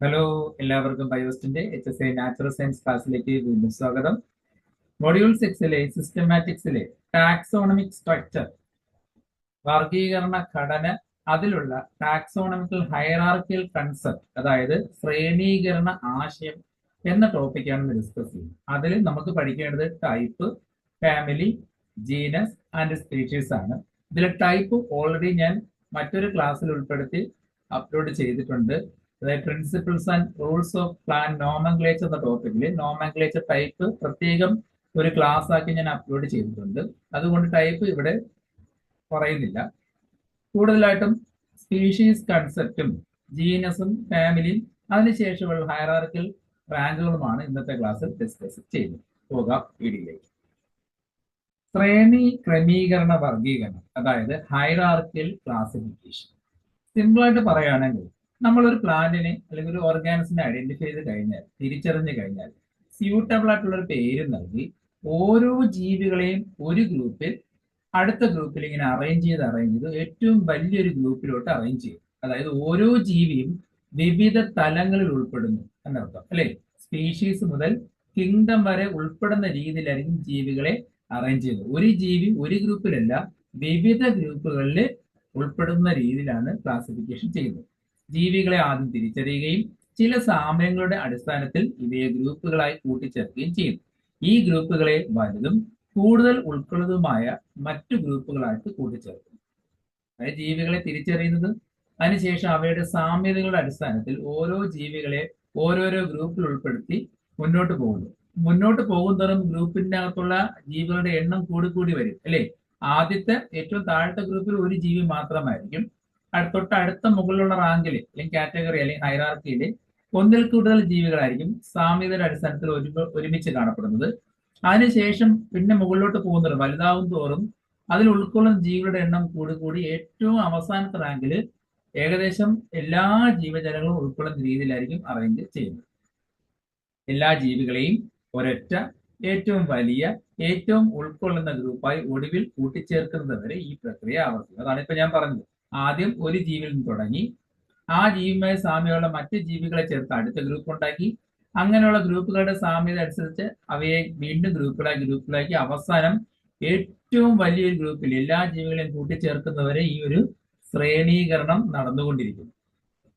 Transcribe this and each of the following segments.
Hello, എല്ലാവർക്കും ബയോസ്റ്റിന്റെ HSA natural science ക്ലാസ്സിലേക്ക് വീണ്ടും സ്വാഗതം. മൊഡ്യൂൾ 6-ലെ സിസ്റ്റമാറ്റിക്സിലെ ടാക്സോണമിക് സ്ട്രക്ചർ, വർഗീകരണ ഘടന, അതിലുള്ള ടാക്സോണമിക്കൽ ഹൈറാർക്കിയൽ കൺസെപ്റ്റ്, അതായത് ശ്രേണീകരണ ആശയം എന്ന ടോപ്പിക്കാണ് ഡിസ്കസ് ചെയ്യുന്നത്. അതിൽ നമുക്ക് പഠിക്കേണ്ടത് type, family, genus and species ആണ്. ഇതിലെ ടൈപ്പ് ഓൾറെഡി ഞാൻ മറ്റൊരു ക്ലാസ്സിൽ ഉൾപ്പെടുത്തി അപ്ലോഡ് ചെയ്തിട്ടുണ്ട്. അതായത് principles and rules of plan nomenclature എന്ന ടോപ്പിക്കിൽ നോമൻക്ലേച്ചർ ടൈപ്പ് പ്രത്യേകം ഒരു ക്ലാസ് ആക്കി ഞാൻ അപ്ലോഡ് ചെയ്തിട്ടുണ്ട്. അതുകൊണ്ട് ടൈപ്പ് ഇവിടെ പറയുന്നില്ല. കൂടുതലായിട്ടും സ്പീഷീസ് കൺസെപ്റ്റും ജീനസും ഫാമിലിയും അതിനുശേഷമുള്ള ഹൈറാർക്കിയൽ റാങ്കുകളുമാണ് ഇന്നത്തെ ക്ലാസ്സിൽ ഡിസ്കസ് ചെയ്യുന്നത്. പോകാം വീഡിയോയിലേക്ക്. ശ്രേണി ക്രമീകരണ വർഗീകരണം, അതായത് ഹൈറാർക്കിയൽ ക്ലാസിഫിക്കേഷൻ. സിമ്പിളായിട്ട് പറയുകയാണെങ്കിൽ നമ്മളൊരു പ്ലാന്റിനെ അല്ലെങ്കിൽ ഒരു ഓർഗാനിസിനെ ഐഡന്റിഫൈ ചെയ്ത് കഴിഞ്ഞാൽ, തിരിച്ചറിഞ്ഞു കഴിഞ്ഞാൽ സ്യൂട്ടബിൾ ആയിട്ടുള്ള ഒരു പേര് നൽകി ഓരോ ജീവികളെയും ഒരു ഗ്രൂപ്പിൽ അടുത്ത ഗ്രൂപ്പിൽ ഇങ്ങനെ അറേഞ്ച് ചെയ്ത് ഏറ്റവും വലിയൊരു ഗ്രൂപ്പിലോട്ട് അറേഞ്ച് ചെയ്യും. അതായത് ഓരോ ജീവിയും വിവിധ തലങ്ങളിൽ ഉൾപ്പെടുന്നു എന്നർത്ഥം, അല്ലെ? സ്പീഷീസ് മുതൽ കിങ്ഡം വരെ ഉൾപ്പെടുന്ന രീതിയിലായിരിക്കും ജീവികളെ അറേഞ്ച് ചെയ്യുന്നത്. ഒരു ജീവി ഒരു ഗ്രൂപ്പിലല്ല, വിവിധ ഗ്രൂപ്പുകളിൽ ഉൾപ്പെടുന്ന രീതിയിലാണ് ക്ലാസിഫിക്കേഷൻ ചെയ്യുന്നത്. ജീവികളെ ആദ്യം തിരിച്ചറിയുകയും ചില സാമ്യങ്ങളുടെ അടിസ്ഥാനത്തിൽ ഇവയെ ഗ്രൂപ്പുകളായി കൂട്ടിച്ചേർക്കുകയും ചെയ്യുന്നു. ഈ ഗ്രൂപ്പുകളെ വലുതും കൂടുതൽ ഉൾക്കൊള്ളുന്നതുമായ മറ്റു ഗ്രൂപ്പുകളായിട്ട് കൂട്ടിച്ചേർക്കുന്നു. അതായത് ജീവികളെ തിരിച്ചറിയുന്നത്, അതിനുശേഷം അവയുടെ സാമ്യതകളുടെ അടിസ്ഥാനത്തിൽ ഓരോ ജീവികളെ ഓരോരോ ഗ്രൂപ്പിൽ ഉൾപ്പെടുത്തി മുന്നോട്ട് പോകുന്നു. മുന്നോട്ട് പോകുന്നതോറും ഗ്രൂപ്പിന്റെ അകത്തുള്ള ജീവികളുടെ എണ്ണം കൂടി വരും, അല്ലെ? ആദ്യത്തെ ഏറ്റവും താഴത്തെ ഗ്രൂപ്പിൽ ഒരു ജീവി മാത്രമായിരിക്കും. തൊട്ടടുത്ത മുകളിലുള്ള റാങ്കിൽ അല്ലെങ്കിൽ കാറ്റഗറി അല്ലെങ്കിൽ ഹൈറാർക്കിയിൽ ഒന്നിൽ കൂടുതൽ ജീവികളായിരിക്കും സാമ്യതയുടെ അടിസ്ഥാനത്തിൽ ഒരുമിച്ച് കാണപ്പെടുന്നത്. അതിനുശേഷം പിന്നെ മുകളിലോട്ട് പോകുന്നത് വലുതാവും തോറും അതിൽ ഉൾക്കൊള്ളുന്ന ജീവികളുടെ എണ്ണം കൂടി ഏറ്റവും അവസാനത്തെ റാങ്കിൽ ഏകദേശം എല്ലാ ജീവജാലങ്ങളും ഉൾക്കൊള്ളുന്ന രീതിയിലായിരിക്കും അറേഞ്ച് ചെയ്യുന്നത്. എല്ലാ ജീവികളെയും ഒരൊറ്റ ഏറ്റവും വലിയ ഏറ്റവും ഉൾക്കൊള്ളുന്ന ഗ്രൂപ്പായി ഒടുവിൽ കൂട്ടിച്ചേർക്കുന്നത് വരെ ഈ പ്രക്രിയ ആവർത്തിക്കും. അതാണ് ഇപ്പൊ ഞാൻ പറഞ്ഞത്. ആദ്യം ഒരു ജീവിയിൽ നിന്ന് തുടങ്ങി ആ ജീവിയുമായി സാമ്യമുള്ള മറ്റു ജീവികളെ ചേർത്ത് അടുത്ത ഗ്രൂപ്പ് ഉണ്ടാക്കി, അങ്ങനെയുള്ള ഗ്രൂപ്പുകളുടെ സാമ്യത അനുസരിച്ച് അവയെ വീണ്ടും ഗ്രൂപ്പുകളാക്കി അവസാനം ഏറ്റവും വലിയൊരു ഗ്രൂപ്പിൽ എല്ലാ ജീവികളെയും കൂട്ടിച്ചേർക്കുന്നവരെ ഈ ഒരു ശ്രേണീകരണം നടന്നുകൊണ്ടിരിക്കുന്നു.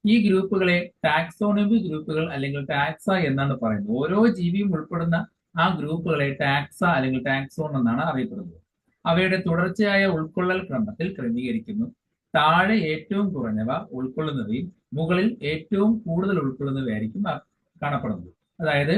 ഈ ഗ്രൂപ്പുകളെ ടാക്സോണമി ഗ്രൂപ്പുകൾ അല്ലെങ്കിൽ ടാക്സ എന്നാണ് പറയുന്നത്. ഓരോ ജീവിയും ഉൾപ്പെടുന്ന ആ ഗ്രൂപ്പുകളെ ടാക്സ അല്ലെങ്കിൽ ടാക്സോൺ എന്നാണ് അറിയപ്പെടുന്നത്. അവയുടെ തുടർച്ചയായ ഉൾക്കൊള്ളൽ ക്രമത്തിൽ ക്രമീകരിക്കുന്നു. താഴെ ഏറ്റവും കുറഞ്ഞവ ഉൾക്കൊള്ളുന്നവയും മുകളിൽ ഏറ്റവും കൂടുതൽ ഉൾക്കൊള്ളുന്നവയായിരിക്കും കാണപ്പെടുന്നത്. അതായത്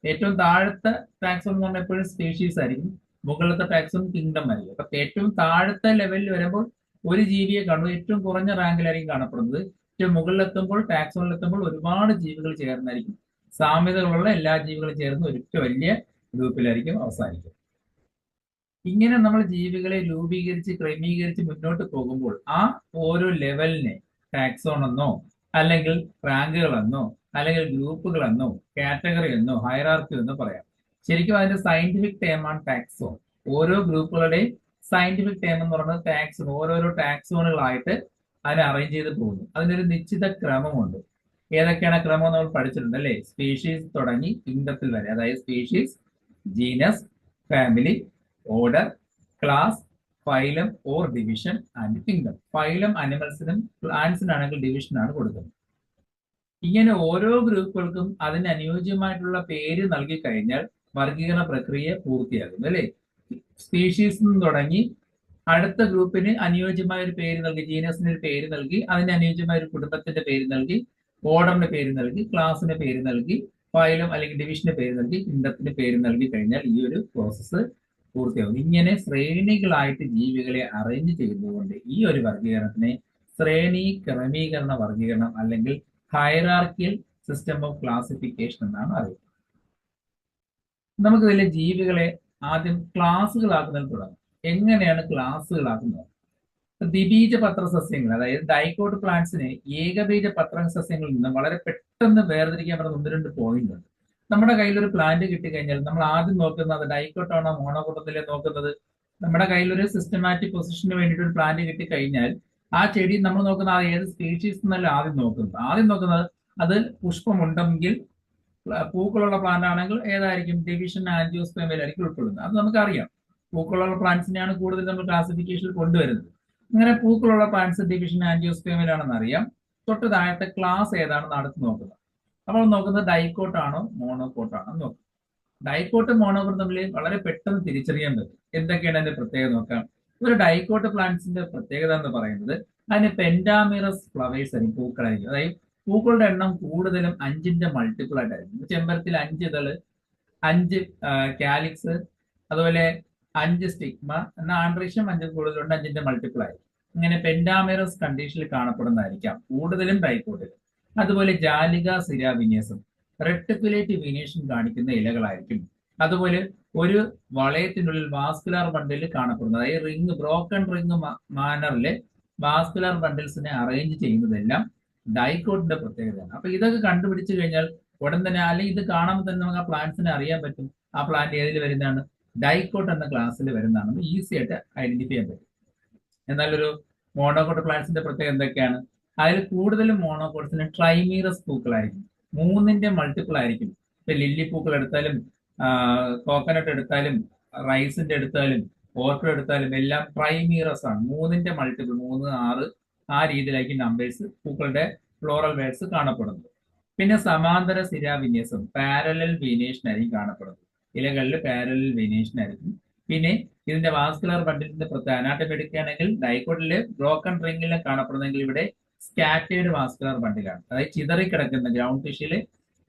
ഏറ്റവും താഴത്തെ ടാക്സോൺ എന്ന് പറഞ്ഞാൽ എപ്പോഴും സ്പീഷീസ് ആയിരിക്കും, മുകളിലത്തെ ടാക്സോൺ കിങ്ഡം ആയിരിക്കും. അപ്പൊ ഏറ്റവും താഴത്തെ ലെവലിൽ വരുമ്പോൾ ഒരു ജീവിയെ കാണുമ്പോൾ ഏറ്റവും കുറഞ്ഞ റാങ്കിലായിരിക്കും കാണപ്പെടുന്നത്. ഏറ്റവും മുകളിലെത്തുമ്പോൾ ടാക്സോണിലെത്തുമ്പോൾ ഒരുപാട് ജീവികൾ ചേർന്നായിരിക്കും, സാമ്യതകളുള്ള എല്ലാ ജീവികളും ചേർന്ന് ഒരൊറ്റ വലിയ ഗ്രൂപ്പിലായിരിക്കും അവസാനിക്കും. ഇങ്ങനെ നമ്മൾ ജീവികളെ രൂപീകരിച്ച് ക്രമീകരിച്ച് മുന്നോട്ട് പോകുമ്പോൾ ആ ഓരോ ലെവലിനെ ടാക്സോൺ എന്നോ അല്ലെങ്കിൽ റാങ്കുകളെന്നോ അല്ലെങ്കിൽ ഗ്രൂപ്പുകളെന്നോ കാറ്റഗറി എന്നോ ഹൈറാർക്കി എന്നോ പറയാം. ശരിക്കും അതിന്റെ സയന്റിഫിക് ടേമാണ് ടാക്സോൺ. ഓരോ ഗ്രൂപ്പുകളുടെയും സയന്റിഫിക് ടേം എന്ന് പറയുന്നത് ടാക്സോൺ. ഓരോരോ ടാക്സോണുകളായിട്ട് അതിനെ അറേഞ്ച് ചെയ്ത് പോകുന്നു. അതിനൊരു നിശ്ചിത ക്രമമുണ്ട്. ഏതൊക്കെയാണ് ക്രമം നമ്മൾ പഠിച്ചിട്ടുണ്ട്, അല്ലെ? സ്പീഷീസ് തുടങ്ങി കിങ്ഡത്തിൽ വരെ, അതായത് species, genus, family, order, class, phylum or division and kingdom. Phylum അനിമൽസിനും പ്ലാന്റ്സിനാണെങ്കിൽ ഡിവിഷനാണ് കൊടുക്കുന്നത്. ഇങ്ങനെ ഓരോ ഗ്രൂപ്പുകൾക്കും അതിന് അനുയോജ്യമായിട്ടുള്ള പേര് നൽകി കഴിഞ്ഞാൽ വർഗീകരണ പ്രക്രിയ പൂർത്തിയാകും, അല്ലെ? സ്പീഷീസ് നിന്ന് തുടങ്ങി അടുത്ത ഗ്രൂപ്പിന് അനുയോജ്യമായ ഒരു പേര് നൽകി, ജീനസിന് ഒരു പേര് നൽകി, അതിന് അനുയോജ്യമായ ഒരു കുടുംബത്തിന്റെ പേര് നൽകി, ഓർഡറിന്റെ പേര് നൽകി, ക്ലാസിന്റെ പേര് നൽകി, ഫൈലം അല്ലെങ്കിൽ ഡിവിഷന്റെ പേര് നൽകി, കിങ്ഡത്തിന്റെ പേര് നൽകി കഴിഞ്ഞാൽ ഈ ഒരു പ്രോസസ്സ് പൂർത്തിയാകും. ഇങ്ങനെ ശ്രേണികളായിട്ട് ജീവികളെ അറേഞ്ച് ചെയ്തുകൊണ്ട് ഈ ഒരു വർഗീകരണത്തിനെ ശ്രേണി ക്രമീകരണ വർഗീകരണം അല്ലെങ്കിൽ ഹൈറാർക്കിയൽ സിസ്റ്റം ഓഫ് ക്ലാസിഫിക്കേഷൻ എന്നാണ് അറിയുന്നത്. നമുക്ക് ഇതിലെ ജീവികളെ ആദ്യം ക്ലാസ്സുകളാക്കുന്നതിൽ തുടങ്ങാം. എങ്ങനെയാണ് ക്ലാസ്സുകളാക്കുന്നത്? ദ്വിബീജ പത്ര സസ്യങ്ങൾ, അതായത് ഡൈക്കോട്ട് പ്ലാന്റ്സിനെ ഏകബീജ പത്ര സസ്യങ്ങളിൽ നിന്ന് വളരെ പെട്ടെന്ന് വേർതിരിക്കാൻ പറ്റുന്ന 1-2 പോയിന്റ് ഉണ്ട്. നമ്മുടെ കയ്യിൽ ഒരു പ്ലാന്റ് കിട്ടിക്കഴിഞ്ഞാൽ നമ്മൾ ആദ്യം നോക്കുന്നത് ഡൈക്കോട്ടാണോ മോണോക്കോട്ടത്തിലെ നോക്കുന്നത്. നമ്മുടെ കയ്യിൽ ഒരു സിസ്റ്റമാറ്റിക് പൊസിഷന് വേണ്ടിയിട്ട് ഒരു പ്ലാന്റ് കിട്ടിക്കഴിഞ്ഞാൽ ആ ചെടി നമ്മൾ നോക്കുന്നത് ഏത് സ്പീഷീസ് എന്നല്ല ആദ്യം നോക്കുന്നത്. അത് പുഷ്പമുണ്ടെങ്കിൽ പൂക്കളുള്ള പ്ലാന്റ് ആണെങ്കിൽ ഏതായിരിക്കും ഡിവിഷൻ ആൻജിയോസ്പേമയിലായിരിക്കും ഉൾക്കൊള്ളുന്നത്. അത് നമുക്കറിയാം. പൂക്കളുള്ള പ്ലാന്റ്സിനെയാണ് കൂടുതൽ നമ്മൾ ക്ലാസിഫിക്കേഷനിൽ കൊണ്ടുവരുന്നത്. അങ്ങനെ പൂക്കളുള്ള പ്ലാന്റ്സ് ഡിവിഷൻ ആൻജിയോസ്പേമയിലാണെന്ന് അറിയാം. തൊട്ട് താഴത്തെ ക്ലാസ് ഏതാണെന്ന് അടുത്ത് നോക്കുന്നത്. അപ്പോൾ നോക്കുന്നത് ഡൈക്കോട്ട് ആണോ മോണോകോട്ട് ആണോ നോക്കാം. ഡൈക്കോട്ട് മോണോകോട്ട് തമ്മിൽ വളരെ പെട്ടെന്ന് തിരിച്ചറിയാൻ പറ്റും. എന്തൊക്കെയാണ് അതിന്റെ പ്രത്യേകത നോക്കാം. ഒരു ഡൈക്കോട്ട് പ്ലാന്റ്സിന്റെ പ്രത്യേകത എന്ന് പറയുന്നത് അതിന് പെന്റാമിറസ് ഫ്ലവേഴ്സ് ആയിരിക്കും, പൂക്കളായിരിക്കും. അതായത് പൂക്കളുടെ എണ്ണം കൂടുതലും 5ന്റെ മൾട്ടിപ്പിൾ ആയിട്ടായിരിക്കും. ചെമ്പരത്തിൽ 5 ഇതള്, 5 കാലിക്സ്, അതുപോലെ 5 സ്റ്റിഗ്മ, എന്നാൽ ആൻഡ്രീഷ്യം 5 കൂടുതലുണ്ട്, 5ന്റെ മൾട്ടിപ്പിൾ ആയിരിക്കും. ഇങ്ങനെ പെന്റാമിറസ് കണ്ടീഷനിൽ കാണപ്പെടുന്നതായിരിക്കാം കൂടുതലും ഡൈക്കോട്ടിൽ. അതുപോലെ ജാലിക സിരാവിന്യാസം റെട്ടിക്കുലേറ്റ് വിനേഷൻ കാണിക്കുന്ന ഇലകളായിരിക്കും. അതുപോലെ ഒരു വളയത്തിനുള്ളിൽ വാസ്കുലാർ ബണ്ടിൽ കാണപ്പെടുന്നത്, അതായത് റിങ്, ബ്രോക്കൺ റിങ് മാനറിലെ വാസ്കുലാർ ബണ്ടിൽസിനെ അറേഞ്ച് ചെയ്യുന്നതെല്ലാം ഡൈക്കോട്ടിന്റെ പ്രത്യേകതയാണ്. അപ്പൊ ഇതൊക്കെ കണ്ടുപിടിച്ചു കഴിഞ്ഞാൽ ഉടൻ തന്നെ, അല്ലെങ്കിൽ ഇത് കാണുമ്പോൾ തന്നെ നമുക്ക് ആ പ്ലാന്റ്സിനെ അറിയാൻ പറ്റും. ആ പ്ലാന്റ് ഏതിൽ വരുന്നതാണ്, ഡൈക്കോട്ട് എന്ന ക്ലാസ്സിൽ വരുന്നതാണെന്ന് ഈസി ആയിട്ട് ഐഡന്റിഫൈ ചെയ്യാൻ പറ്റും. എന്നാൽ ഒരു മോണോകോട്ട് പ്ലാന്റ്സിന്റെ പ്രത്യേകത എന്തൊക്കെയാണ്? അതിൽ കൂടുതലും മോണോകോട്ട്സിന് ട്രൈമീറസ് പൂക്കളായിരിക്കും, 3ന്റെ മൾട്ടിപ്പിൾ ആയിരിക്കും. ഇപ്പൊ ലില്ലി പൂക്കൾ എടുത്താലും, കോക്കനട്ട് എടുത്താലും, റൈസിന്റെ എടുത്താലും, ഓർക്കിഡ് എടുത്താലും എല്ലാം ട്രൈമീറസ് ആണ്. 3ന്റെ മൾട്ടിപ്പിൾ, 3, 6 ആ രീതിയിലായിരിക്കും നമ്പേഴ്സ് പൂക്കളുടെ ഫ്ലോറൽ വേർഡ്സ് കാണപ്പെടുന്നത്. പിന്നെ സമാന്തര സിരാവിന്യാസം പാരലൽ വീനേഷൻ ആയിരിക്കും കാണപ്പെടുന്നത്. ഇലകളിൽ പാരലൽ വീനേഷൻ ആയിരിക്കും. പിന്നെ ഇതിന്റെ വാസ്കുലർ ബണ്ടിലിന്റെ പ്രത്യേക അനാട്ടമി എടുക്കുകയാണെങ്കിൽ ഡൈക്കോട്ടിലെ ബ്രോക്കൺ റിംഗിലെ കാണപ്പെടുന്നെങ്കിൽ ഇവിടെ സ്കാറ്റേഡ് വാസ്കുലർ ബണ്ടിലാണ്. അതായത് ചിതറിക്കിടക്കുന്ന ഗ്രൗണ്ട് ടിഷ്യൂല്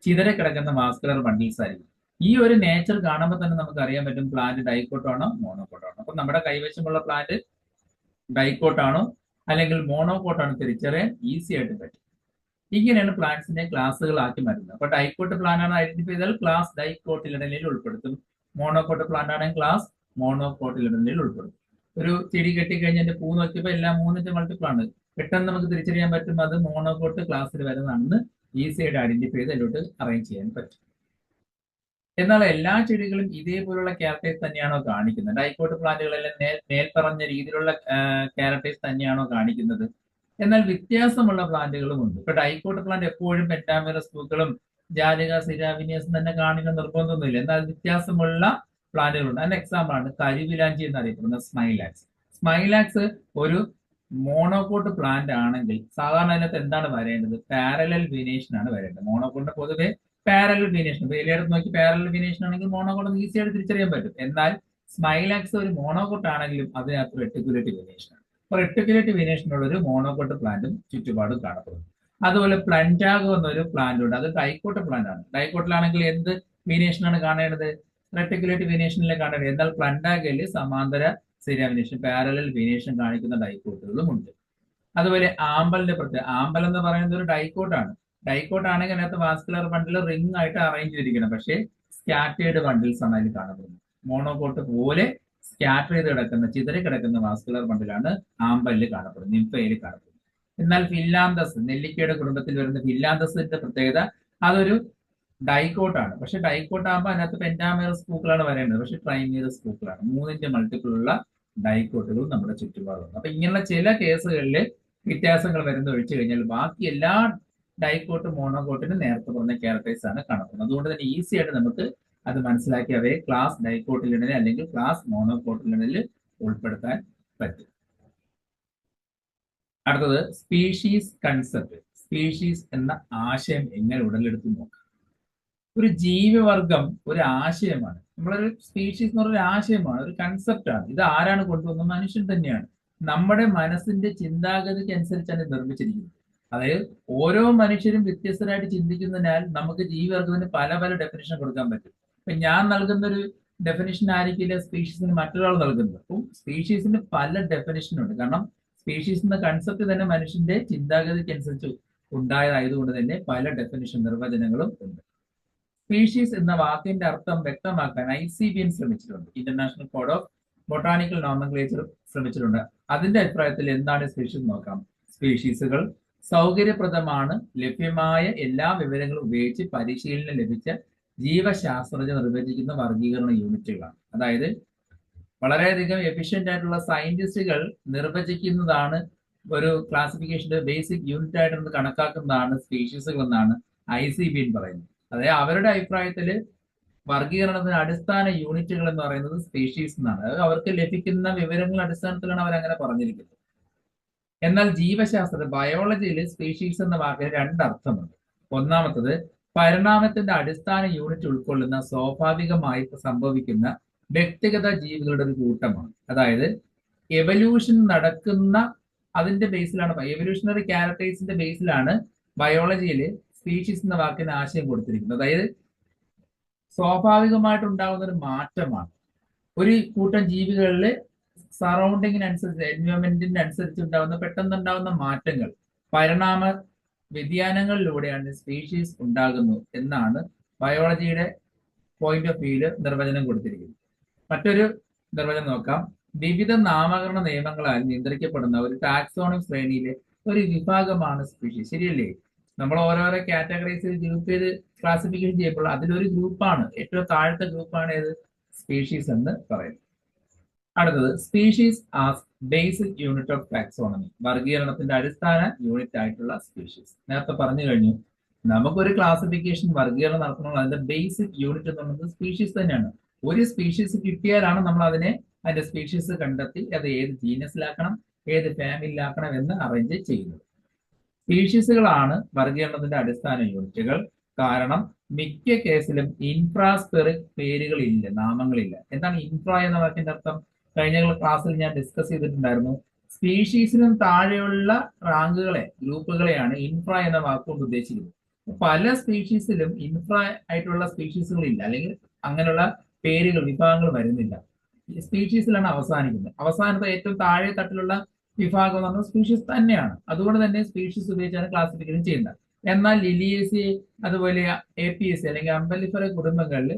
ചിതറിക്കിടക്കുന്ന വാസ്കുലർ ബണ്ടിൽസ് ആയിരിക്കും. ഈ ഒരു നേച്ചർ കാണുമ്പോൾ തന്നെ നമുക്ക് അറിയാൻ പറ്റും പ്ലാന്റ് ഡൈക്കോട്ടാണോ മോണോകോട്ടാണോ. അപ്പൊ നമ്മുടെ കൈവശമുള്ള പ്ലാന്റ് ഡൈക്കോട്ടാണോ അല്ലെങ്കിൽ മോണോകോട്ടാണോ തിരിച്ചറിയാൻ ഈസി ആയിട്ട് പറ്റും. ഇങ്ങനെയാണ് പ്ലാന്റ്സിനെ ക്ലാസ്സുകളാക്കി മാറ്റുന്നത്. അപ്പൊ ഡൈക്കോട്ട് പ്ലാന്റ് ആണ് ഐഡന്റിഫൈ ചെയ്താൽ ക്ലാസ് ഡൈക്കോട്ടിലിഡനിൽ ഉൾപ്പെടുത്തും. മോണോകോട്ട് പ്ലാന്റ് ആണെങ്കിൽ ക്ലാസ് മോണോകോട്ടിലിഡനിൽ ഉൾപ്പെടുത്തും. ഒരു ചെടി കെട്ടിക്കഴിഞ്ഞാൽ എന്റെ പൂ നോക്കിയപ്പോൾ എല്ലാം 3ന്റെ മൾട്ടിപ്പിൾ ആണ്. പെട്ടെന്ന് നമുക്ക് തിരിച്ചറിയാൻ പറ്റും അത് മോണോകോട്ട് ക്ലാസ്സിൽ വരുന്നതാണെന്ന് ഈസി ആയിട്ട് ഐഡന്റിഫൈ ചെയ്ത് അതിലോട്ട് അറേഞ്ച് ചെയ്യാൻ പറ്റും. എന്നാൽ എല്ലാ ചെടികളും ഇതേപോലുള്ള ക്യാരക്ടേഴ്സ് തന്നെയാണോ കാണിക്കുന്നത്? ഡൈക്കോട്ട് പ്ലാന്റുകളെല്ലാം മേൽപ്പറഞ്ഞ രീതിയിലുള്ള ക്യാരക്ടേഴ്സ് തന്നെയാണോ കാണിക്കുന്നത്? എന്നാൽ വ്യത്യാസമുള്ള പ്ലാന്റുകളും ഉണ്ട്. ഇപ്പൊ ഡൈക്കോട്ട് പ്ലാന്റ് എപ്പോഴും പെന്റാമിറസ് പൂക്കളും ജാലിക സിരാവിന്യാസം തന്നെ കാണിക്കുന്ന നിർബന്ധമൊന്നുമില്ല. എന്നാൽ വ്യത്യാസമുള്ള പ്ലാന്റുകളുണ്ട്. അതിന്റെ എക്സാമ്പിൾ ആണ് കരുവിലാഞ്ചി എന്നറിയപ്പെടുന്ന സ്മൈലാക്സ്. സ്മൈലാക്സ് ഒരു മോണോകോട്ട് പ്ലാന്റ് ആണെങ്കിൽ സാധാരണ അതിനകത്ത് എന്താണ് വരേണ്ടത്? പാരലൽ വീനേഷൻ ആണ് വരേണ്ടത്. മോണോകോട്ടിന് പൊതുവെ പാരലൽ വീനേഷൻ, ഇലയെടുത്ത് നോക്കി പാരലൽ വീനേഷൻ ആണെങ്കിൽ മോണോകോട്ട് ഈസി ആയിട്ട് തിരിച്ചറിയാൻ പറ്റും. എന്നാൽ സ്മൈലാക്സ് ഒരു മോണോകോട്ട് ആണെങ്കിലും അതിനകത്ത് റെട്ടിക്കുലേറ്റ് വീനേഷൻ ആണ്. അപ്പോൾ റെട്ടിക്കുലേറ്റ് വീനേഷൻ ഉള്ള ഒരു മോണോകോട്ട് പ്ലാന്റും ചുറ്റുപാടും കാണപ്പെടുന്നു. അതുപോലെ പ്ലന്റാഗോ എന്നൊരു പ്ലാന്റ് ഉണ്ട്, അത് ഡൈക്കോട്ട് പ്ലാന്റ് ആണ്. ഡൈക്കോട്ടിലാണെങ്കിൽ എന്ത് വീനേഷൻ ആണ് കാണേണ്ടത്? റെട്ടിക്കുലേറ്റ് വീനേഷനിലെ കാണേണ്ടത്. എന്നാൽ പ്ലന്റാഗയിൽ സമാന്തര സിരാവിനേഷൻ പാരലൽ വീനേഷൻ കാണിക്കുന്ന ഡൈക്കോട്ടുകളും ഉണ്ട്. അതുപോലെ ആമ്പലിന്റെ പ്രത്യേകത, ആമ്പൽ എന്ന് പറയുന്നത് ഒരു ഡൈക്കോട്ടാണ്. ഡൈക്കോട്ട് ആണെങ്കിൽ അതിനകത്ത് വാസ്കുലർ ബണ്ടിൽ റിംഗ് ആയിട്ട് അറേഞ്ച് ചെയ്തിരിക്കണം, പക്ഷേ സ്കാറ്റേഡ് ബണ്ടിൽസ് ആണ് അതിൽ കാണപ്പെടുന്നത്. മോണോകോട്ട് പോലെ സ്കാറ്റർ ചെയ്ത് കിടക്കുന്ന, ചിതറി കിടക്കുന്ന വാസ്കുലർ ബണ്ടിലാണ് ആമ്പലിൽ കാണപ്പെടുന്നത്, നിംഫയിൽ കാണപ്പെടുന്നത്. എന്നാൽ ഫില്ലാന്തസ്, നെല്ലിക്കയുടെ കുടുംബത്തിൽ വരുന്ന ഫില്ലാന്തസിന്റെ പ്രത്യേകത അതൊരു ഡൈക്കോട്ടാണ്. പക്ഷെ ഡൈക്കോട്ട് ആകുമ്പോൾ അതിനകത്ത് പെന്റാമിറസ് പൂക്കളാണ് വരേണ്ടത്, പക്ഷെ ട്രൈമീറസ് പൂക്കളാണ്. 3ന്റെ മൾട്ടിപ്പിൾ ഉള്ള ഡൈക്കോട്ടുകൾ നമ്മുടെ ചുറ്റുപാടുണ്ട്. അപ്പൊ ഇങ്ങനെയുള്ള ചില കേസുകളിൽ വ്യത്യാസങ്ങൾ വരുന്ന ഒഴിച്ചു കഴിഞ്ഞാൽ ബാക്കി എല്ലാ ഡൈക്കോട്ട് മോണോകോട്ടിന് നേരത്തെ പറഞ്ഞ ക്യാരക്ടേഴ്സ് ആണ് കാണപ്പെടുന്നത്. അതുകൊണ്ട് തന്നെ ഈസി ആയിട്ട് നമുക്ക് അത് മനസ്സിലാക്കി അവയെ ക്ലാസ് ഡൈക്കോട്ടിലിഡനിൽ അല്ലെങ്കിൽ ക്ലാസ് മോണോകോട്ടിലിഡനിൽ ഉൾപ്പെടുത്താൻ പറ്റും. അടുത്തത് സ്പീഷീസ് കൺസെപ്റ്റ്. സ്പീഷീസ് എന്ന ആശയം എങ്ങനെ ഉടലെടുത്ത് നോക്കാം. ഒരു ജീവിവർഗം ഒരു ആശയമാണ്. നമ്മളൊരു സ്പീഷീസ് എന്ന് പറഞ്ഞൊരു ആശയമാണ്, ഒരു കൺസെപ്റ്റ് ആണ്. ഇത് ആരാണ് കൊണ്ടുവന്നത്? മനുഷ്യൻ തന്നെയാണ്. നമ്മുടെ മനസ്സിന്റെ ചിന്താഗതിക്ക് അനുസരിച്ചാണ് ഇത് നിർമ്മിച്ചിരിക്കുന്നത്. അതായത് ഓരോ മനുഷ്യരും വ്യത്യസ്തരായിട്ട് ചിന്തിക്കുന്നതിനാൽ നമുക്ക് ജീവിവർഗത്തിന് പല പല ഡെഫിനിഷൻ കൊടുക്കാൻ പറ്റും. ഇപ്പൊ ഞാൻ നൽകുന്ന ഒരു ഡെഫിനിഷൻ ആയിരിക്കില്ല സ്പീഷീസിന് മറ്റൊരാൾ നൽകുന്നത്. അപ്പം സ്പീഷീസിന് പല ഡെഫിനിഷൻ ഉണ്ട്. കാരണം സ്പീഷീസ് എന്ന കൺസെപ്റ്റ് തന്നെ മനുഷ്യന്റെ ചിന്താഗതിക്ക് അനുസരിച്ച് ഉണ്ടായതായതുകൊണ്ട് തന്നെ പല ഡെഫിനിഷൻ നിർവചനങ്ങളും ഉണ്ട്. സ്പീഷീസ് എന്ന വാക്കിന്റെ അർത്ഥം വ്യക്തമാക്കാൻ ICBN ശ്രമിച്ചിട്ടുണ്ട്. International code of botanical nomenclature ശ്രമിച്ചിട്ടുണ്ട്. അതിന്റെ അഭിപ്രായത്തിൽ എന്താണ് സ്പീഷീസ് നോക്കാം. സ്പീഷീസുകൾ സൗകര്യപ്രദമാണ്, ലഭ്യമായ എല്ലാ വിവരങ്ങളും ഉപയോഗിച്ച് പരിശീലനം ലഭിച്ച ജീവശാസ്ത്രജ്ഞർ നിർവചിക്കുന്ന വർഗീകരണ യൂണിറ്റുകളാണ്. അതായത് വളരെയധികം എഫിഷ്യന്റ് ആയിട്ടുള്ള സയന്റിസ്റ്റുകൾ നിർവചിക്കുന്നതാണ് ഒരു ക്ലാസിഫിക്കേഷന്റെ ബേസിക് യൂണിറ്റ് ആയിട്ട് കണക്കാക്കുന്നതാണ് സ്പീഷീസുകൾ എന്നാണ് ICBN പറയുന്നത്. അതായത് അവരുടെ അഭിപ്രായത്തിൽ വർഗീകരണത്തിന് അടിസ്ഥാന യൂണിറ്റുകൾ എന്ന് പറയുന്നത് സ്പീഷീസ് എന്നാണ്. അത് അവർക്ക് ലഭിക്കുന്ന വിവരങ്ങളുടെ അടിസ്ഥാനത്തിലാണ് അവർ അങ്ങനെ പറഞ്ഞിരിക്കുന്നത്. എന്നാൽ ജീവശാസ്ത്ര ബയോളജിയിൽ സ്പീഷീസ് എന്ന വാക്കിന് രണ്ടർത്ഥമുണ്ട്. ഒന്നാമത്തത് പരിണാമത്തിന്റെ അടിസ്ഥാന യൂണിറ്റ് ഉൾക്കൊള്ളുന്ന സ്വാഭാവികമായി സംഭവിക്കുന്ന വ്യക്തിഗത ജീവികളുടെ ഒരു കൂട്ടമാണ്. അതായത് എവല്യൂഷൻ നടക്കുന്ന അതിന്റെ ബേസിലാണ്, എവല്യൂഷണറി ക്യാരക്ടേഴ്സിന്റെ ബേസിലാണ് ബയോളജിയിൽ സ്പീഷീസ് എന്ന വാക്കിന് ആശയം കൊടുത്തിരിക്കുന്നത്. അതായത് സ്വാഭാവികമായിട്ടുണ്ടാകുന്ന ഒരു മാറ്റമാണ്. ഒരു കൂട്ടം ജീവികളിൽ സറൗണ്ടിങ്ങിനനുസരിച്ച്, എൻവയോൺമെന്റിന് അനുസരിച്ച് ഉണ്ടാകുന്ന പെട്ടെന്നുണ്ടാകുന്ന മാറ്റങ്ങൾ, പരിണാമ വ്യതിയാനങ്ങളിലൂടെയാണ് സ്പീഷീസ് ഉണ്ടാകുന്നത് എന്നാണ് ബയോളജിയുടെ പോയിന്റ് ഓഫ് വ്യൂവില് നിർവചനം കൊടുത്തിരിക്കുന്നത്. മറ്റൊരു നിർവചനം നോക്കാം. വിവിധ നാമകരണ നിയമങ്ങളാൽ നിയന്ത്രിക്കപ്പെടുന്ന ഒരു ടാക്സോണിക് ശ്രേണിയിലെ ഒരു വിഭാഗമാണ് സ്പീഷീസ്. ശരിയല്ലേ? നമ്മൾ ഓരോരോ കാറ്റഗറീസിൽ ഗ്രൂപ്പ് ചെയ്ത് ക്ലാസിഫിക്കേഷൻ ചെയ്യുമ്പോൾ അതിലൊരു ഗ്രൂപ്പാണ്, ഏറ്റവും താഴത്തെ ഗ്രൂപ്പാണ് ഏത്? സ്പീഷീസ് എന്ന് പറയുന്നത്. അടുത്തത് species as basic unit of taxonomy, വർഗീകരണത്തിന്റെ അടിസ്ഥാന യൂണിറ്റ് ആയിട്ടുള്ള സ്പീഷീസ്. നേരത്തെ പറഞ്ഞു കഴിഞ്ഞു, നമുക്കൊരു ക്ലാസിഫിക്കേഷൻ വർഗീകരണം നടത്തണമെങ്കിൽ അതിന്റെ ബേസിക് യൂണിറ്റ് എന്ന് പറയുന്നത് സ്പീഷീസ് തന്നെയാണ്. ഒരു സ്പീഷീസ് കിട്ടിയാലാണ് നമ്മൾ അതിന്റെ സ്പീഷീസ് കണ്ടെത്തി അത് ഏത് ജീനസിലാക്കണം, ഏത് ഫാമിലിയിലാക്കണം എന്ന് അറേഞ്ച് ചെയ്യുന്നത്. സ്പീഷീസുകളാണ് വർഗീകരണത്തിന്റെ അടിസ്ഥാന യൂണിറ്റുകൾ. കാരണം മിക്ക കേസിലും ഇൻഫ്രാസ്പെറിക് പേരുകളില്ല, നാമങ്ങളില്ല. എന്താണ് ഇൻഫ്രാ എന്ന വാക്കിന്റെ അർത്ഥം? കഴിഞ്ഞ ക്ലാസ്സിൽ ഞാൻ ഡിസ്കസ് ചെയ്തിട്ടുണ്ടായിരുന്നു. സ്പീഷീസിനും താഴെയുള്ള റാങ്കുകളെ, ഗ്രൂപ്പുകളെയാണ് ഇൻഫ്രാ എന്ന വാക്കുകൊണ്ട് ഉദ്ദേശിക്കുന്നത്. പല സ്പീഷീസിലും ഇൻഫ്രാ ആയിട്ടുള്ള സ്പീഷീസുകളില്ല, അല്ലെങ്കിൽ അങ്ങനെയുള്ള പേരുകൾ, വിഭാഗങ്ങൾ വരുന്നില്ല. സ്പീഷീസിലാണ് അവസാനിക്കുന്നത്. അവസാനത്തെ ഏറ്റവും താഴെ തട്ടിലുള്ള വിഭാഗം എന്ന് പറഞ്ഞാൽ സ്പീഷീസ് തന്നെയാണ്. അതുകൊണ്ട് തന്നെ സ്പീഷീസ് ഉപയോഗിച്ചാണ് ക്ലാസിഫിക്കേഷൻ ചെയ്യുന്നത്. എന്നാൽ ലിലിയേസി, അതുപോലെ APS അല്ലെങ്കിൽ അംബലിഫറ കുടുംബങ്ങളിൽ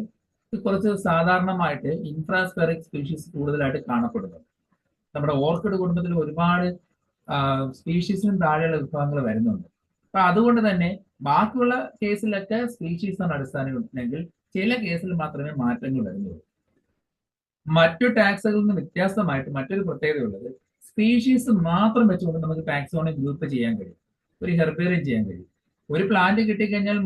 കുറച്ച് സാധാരണമായിട്ട് ഇൻഫ്രാസ്പെറിക് സ്പീഷീസ് കൂടുതലായിട്ട് കാണപ്പെടുന്നുണ്ട്. നമ്മുടെ ഓർക്കിഡ് കുടുംബത്തിൽ ഒരുപാട് സ്പീഷീസിനും താഴെയുള്ള വിഭാഗങ്ങൾ വരുന്നുണ്ട്. അപ്പൊ അതുകൊണ്ട് തന്നെ ബാക്കിയുള്ള കേസിലൊക്കെ സ്പീഷീസാണ് അടിസ്ഥാനം ഉണ്ടെങ്കിൽ ചില കേസിൽ മാത്രമേ മാറ്റങ്ങൾ വരുന്നുള്ളൂ. മറ്റു ടാക്സുകളിൽ നിന്ന് വ്യത്യാസമായിട്ട് മറ്റൊരു പ്രത്യേകതയുള്ളത്, സ്പീഷീസ് മാത്രം വെച്ചുകൊണ്ട് നമുക്ക് ടാക്സോണമി ഗ്രൂപ്പ് ചെയ്യാൻ കഴിയും, ഒരു ഹെർബേറിയം ചെയ്യാൻ കഴിയും. ഒരു പ്ലാന്റ് കിട്ടിക്കഴിഞ്ഞാൽ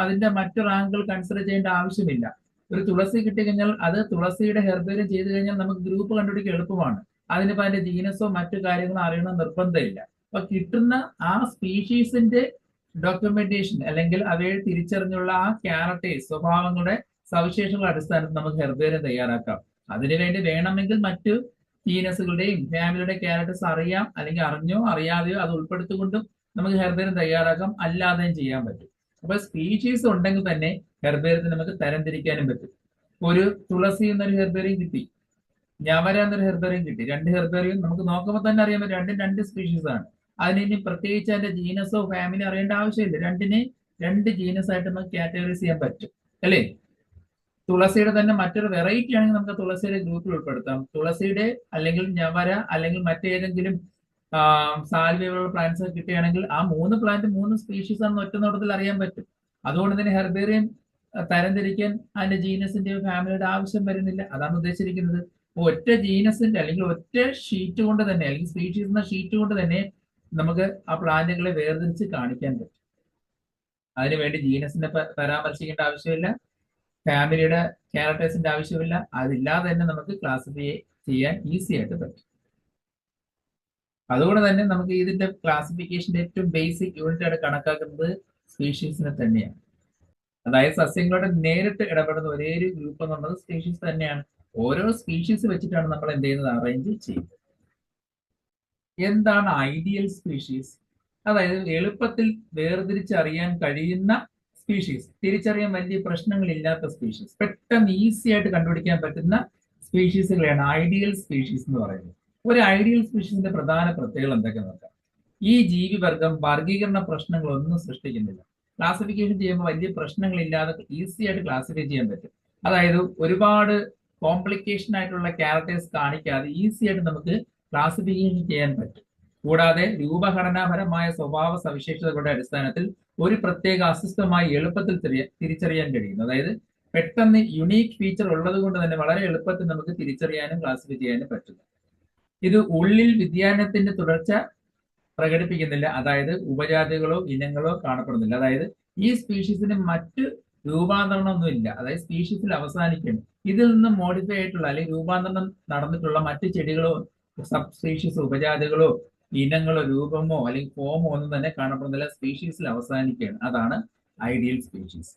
അതിന്റെ മറ്റു റാങ്കുകൾ കൺസിഡർ ചെയ്യേണ്ട ആവശ്യമില്ല. ഒരു തുളസി കിട്ടിക്കഴിഞ്ഞാൽ അത് തുളസിയുടെ ഹെർബേറിയം ചെയ്തു കഴിഞ്ഞാൽ നമുക്ക് ഗ്രൂപ്പ് കണ്ടുപിടിക്കാൻ എളുപ്പമാണ്. അതിനിപ്പോ അതിന്റെ ജീനസോ മറ്റു കാര്യങ്ങളോ അറിയണം നിർബന്ധമില്ല. അപ്പൊ കിട്ടുന്ന ആ സ്പീഷീസിന്റെ ഡോക്യുമെന്റേഷൻ അല്ലെങ്കിൽ അവയെ തിരിച്ചറിഞ്ഞുള്ള ആ ക്യാരക്ടേഴ്സ്, സ്വഭാവങ്ങളുടെ സവിശേഷങ്ങളുടെ അടിസ്ഥാനത്തിൽ നമുക്ക് ഹെർബേറിയം തയ്യാറാക്കാം. അതിനുവേണ്ടി വേണമെങ്കിൽ മറ്റു ജീനസുകളുടെയും ഫാമിലിയുടെ ക്യാരക്ടേഴ്സ് അറിയാം, അല്ലെങ്കിൽ അറിഞ്ഞോ അറിയാതെയോ അത് ഉൾപ്പെടുത്തിക്കൊണ്ടും നമുക്ക് ഹെർബേറിയം തയ്യാറാക്കാം, അല്ലാതെയും ചെയ്യാൻ പറ്റും. അപ്പൊ സ്പീഷീസ് ഉണ്ടെങ്കിൽ തന്നെ ഹെർബേറിയത്തിന് നമുക്ക് തരംതിരിക്കാനും പറ്റും. ഒരു തുളസി എന്നൊരു ഹെർബേറിയം കിട്ടി, ഞവര എന്നൊരു ഹെർബേറിയം കിട്ടി. രണ്ട് ഹെർബേറിയം നമുക്ക് നോക്കുമ്പോൾ തന്നെ അറിയാൻ പറ്റും രണ്ടും രണ്ട് സ്പീഷീസ് ആണ്. അതിന് ഇനി പ്രത്യേകിച്ച് അതിന്റെ ജീനസോ ഫാമിലി അറിയേണ്ട ആവശ്യമില്ല. രണ്ടിനെ രണ്ട് ജീനസ് ആയിട്ട് നമുക്ക് കാറ്റഗറൈസ് ചെയ്യാൻ പറ്റും, അല്ലേ? തുളസിയുടെ തന്നെ മറ്റൊരു വെറൈറ്റി ആണെങ്കിൽ നമുക്ക് തുളസിയുടെ ഗ്രൂപ്പിൽ ഉൾപ്പെടുത്താം. തുളസിയുടെ അല്ലെങ്കിൽ ഞവര അല്ലെങ്കിൽ മറ്റേതെങ്കിലും സാൽവിയുള്ള പ്ലാന്റ്സ് കിട്ടുകയാണെങ്കിൽ ആ മൂന്ന് പ്ലാന്റ് മൂന്ന് സ്പീഷീസ് ആണെന്ന് ഒറ്റ നോട്ടത്തിൽ അറിയാൻ പറ്റും. അതുകൊണ്ട് തന്നെ ഹെർബേറിയം തരംതിരിക്കാൻ അതിന്റെ ജീനസിന്റെ ഫാമിലിയുടെ ആവശ്യം വരുന്നില്ല. അതാണ് ഉദ്ദേശിച്ചിരിക്കുന്നത്. ഒറ്റ ജീനസിന്റെ അല്ലെങ്കിൽ ഒറ്റ ഷീറ്റ് കൊണ്ട് തന്നെ, അല്ലെങ്കിൽ സ്പീഷീസ് എന്ന ഷീറ്റ് കൊണ്ട് തന്നെ നമുക്ക് ആ പ്ലാന്റുകളെ വേർതിരിച്ച് കാണിക്കാൻ പറ്റും. അതിനുവേണ്ടി ജീനസിനെ പരാമർശിക്കേണ്ട ആവശ്യമില്ല, ഫാമിലിയുടെ ക്യാരക്ടേഴ്സിന്റെ ആവശ്യമില്ല. അതില്ലാതെ തന്നെ നമുക്ക് ക്ലാസിഫൈ ചെയ്യാൻ ഈസി ആയിട്ട് പറ്റും. അതുകൊണ്ട് തന്നെ നമുക്ക് ഇതിന്റെ ക്ലാസിഫിക്കേഷന്റെ ഏറ്റവും ബേസിക് യൂണിറ്റ് ആയിട്ട് കണക്കാക്കുന്നത് സ്പീഷീസിനെ തന്നെയാണ്. അതായത് സസ്യങ്ങളോട് നേരിട്ട് ഇടപെടുന്ന ഒരേ ഒരു ഗ്രൂപ്പ് എന്നുള്ളത് സ്പീഷീസ് തന്നെയാണ്. ഓരോ സ്പീഷീസ് വെച്ചിട്ടാണ് നമ്മൾ എന്ത് ചെയ്യുന്നത്, അറേഞ്ച് ചെയ്യുന്നത്. എന്താണ് ഐഡിയൽ സ്പീഷീസ്? അതായത് എളുപ്പത്തിൽ വേർതിരിച്ചറിയാൻ കഴിയുന്ന സ്പീഷീസ്, തിരിച്ചറിയാൻ വലിയ പ്രശ്നങ്ങളില്ലാത്ത സ്പീഷീസ്, പെട്ടെന്ന് ഈസി ആയിട്ട് കണ്ടുപിടിക്കാൻ പറ്റുന്ന സ്പീഷീസുകളെയാണ് ഐഡിയൽ സ്പീഷീസ് എന്ന് പറയുന്നത്. ഒരു ഐഡിയൽ സ്പീഷീസിന്റെ പ്രധാന പ്രത്യേകത എന്തൊക്കെ നോക്കാം. ഈ ജീവിവർഗം വർഗീകരണ പ്രശ്നങ്ങളൊന്നും സൃഷ്ടിക്കുന്നില്ല. ക്ലാസിഫിക്കേഷൻ ചെയ്യുമ്പോൾ വലിയ പ്രശ്നങ്ങളില്ലാതെ ഈസി ആയിട്ട് ക്ലാസിഫൈ ചെയ്യാൻ പറ്റും. അതായത് ഒരുപാട് കോംപ്ലിക്കേഷൻ ആയിട്ടുള്ള ക്യാരക്ടേഴ്സ് കാണിക്കാതെ ഈസി ആയിട്ട് നമുക്ക് ക്ലാസിഫിക്കേഷൻ ചെയ്യാൻ പറ്റും. കൂടാതെ രൂപഘടനാപരമായ സ്വഭാവ സവിശേഷതകളുടെ അടിസ്ഥാനത്തിൽ ഒരു പ്രത്യേക അസ്വസ്ഥമായി എളുപ്പത്തിൽ തിരിച്ചറിയാൻ കഴിയുന്നു. അതായത് പെട്ടെന്ന് യുണീക്ക് ഫീച്ചർ ഉള്ളത് കൊണ്ട് തന്നെ വളരെ എളുപ്പത്തിൽ നമുക്ക് തിരിച്ചറിയാനും ക്ലാസിഫൈ ചെയ്യാനും പറ്റുന്നു. ഇത് ഉള്ളിൽ വ്യതിയാനത്തിന്റെ തുടർച്ച പ്രകടിപ്പിക്കുന്നില്ല. അതായത് ഉപജാതികളോ ഇനങ്ങളോ കാണപ്പെടുന്നില്ല. അതായത് ഈ സ്പീഷീസിന് മറ്റ് രൂപാന്തരണമൊന്നും ഇല്ല. അതായത് സ്പീഷീസിൽ അവസാനിക്കുന്നു. ഇതിൽ നിന്ന് മോഡിഫൈ ആയിട്ടുള്ള അല്ലെങ്കിൽ രൂപാന്തരണം നടന്നിട്ടുള്ള മറ്റ് ചെടികളോ സബ് സ്പീഷീസ് ഉപജാതികളോ ഇനങ്ങളോ രൂപമോ അല്ലെങ്കിൽ ഫോമോ ഒന്നും തന്നെ കാണപ്പെടുന്നില്ല. സ്പീഷീസിൽ അവസാനിക്കുകയാണ്. അതാണ് ഐഡിയൽ സ്പീഷീസ്.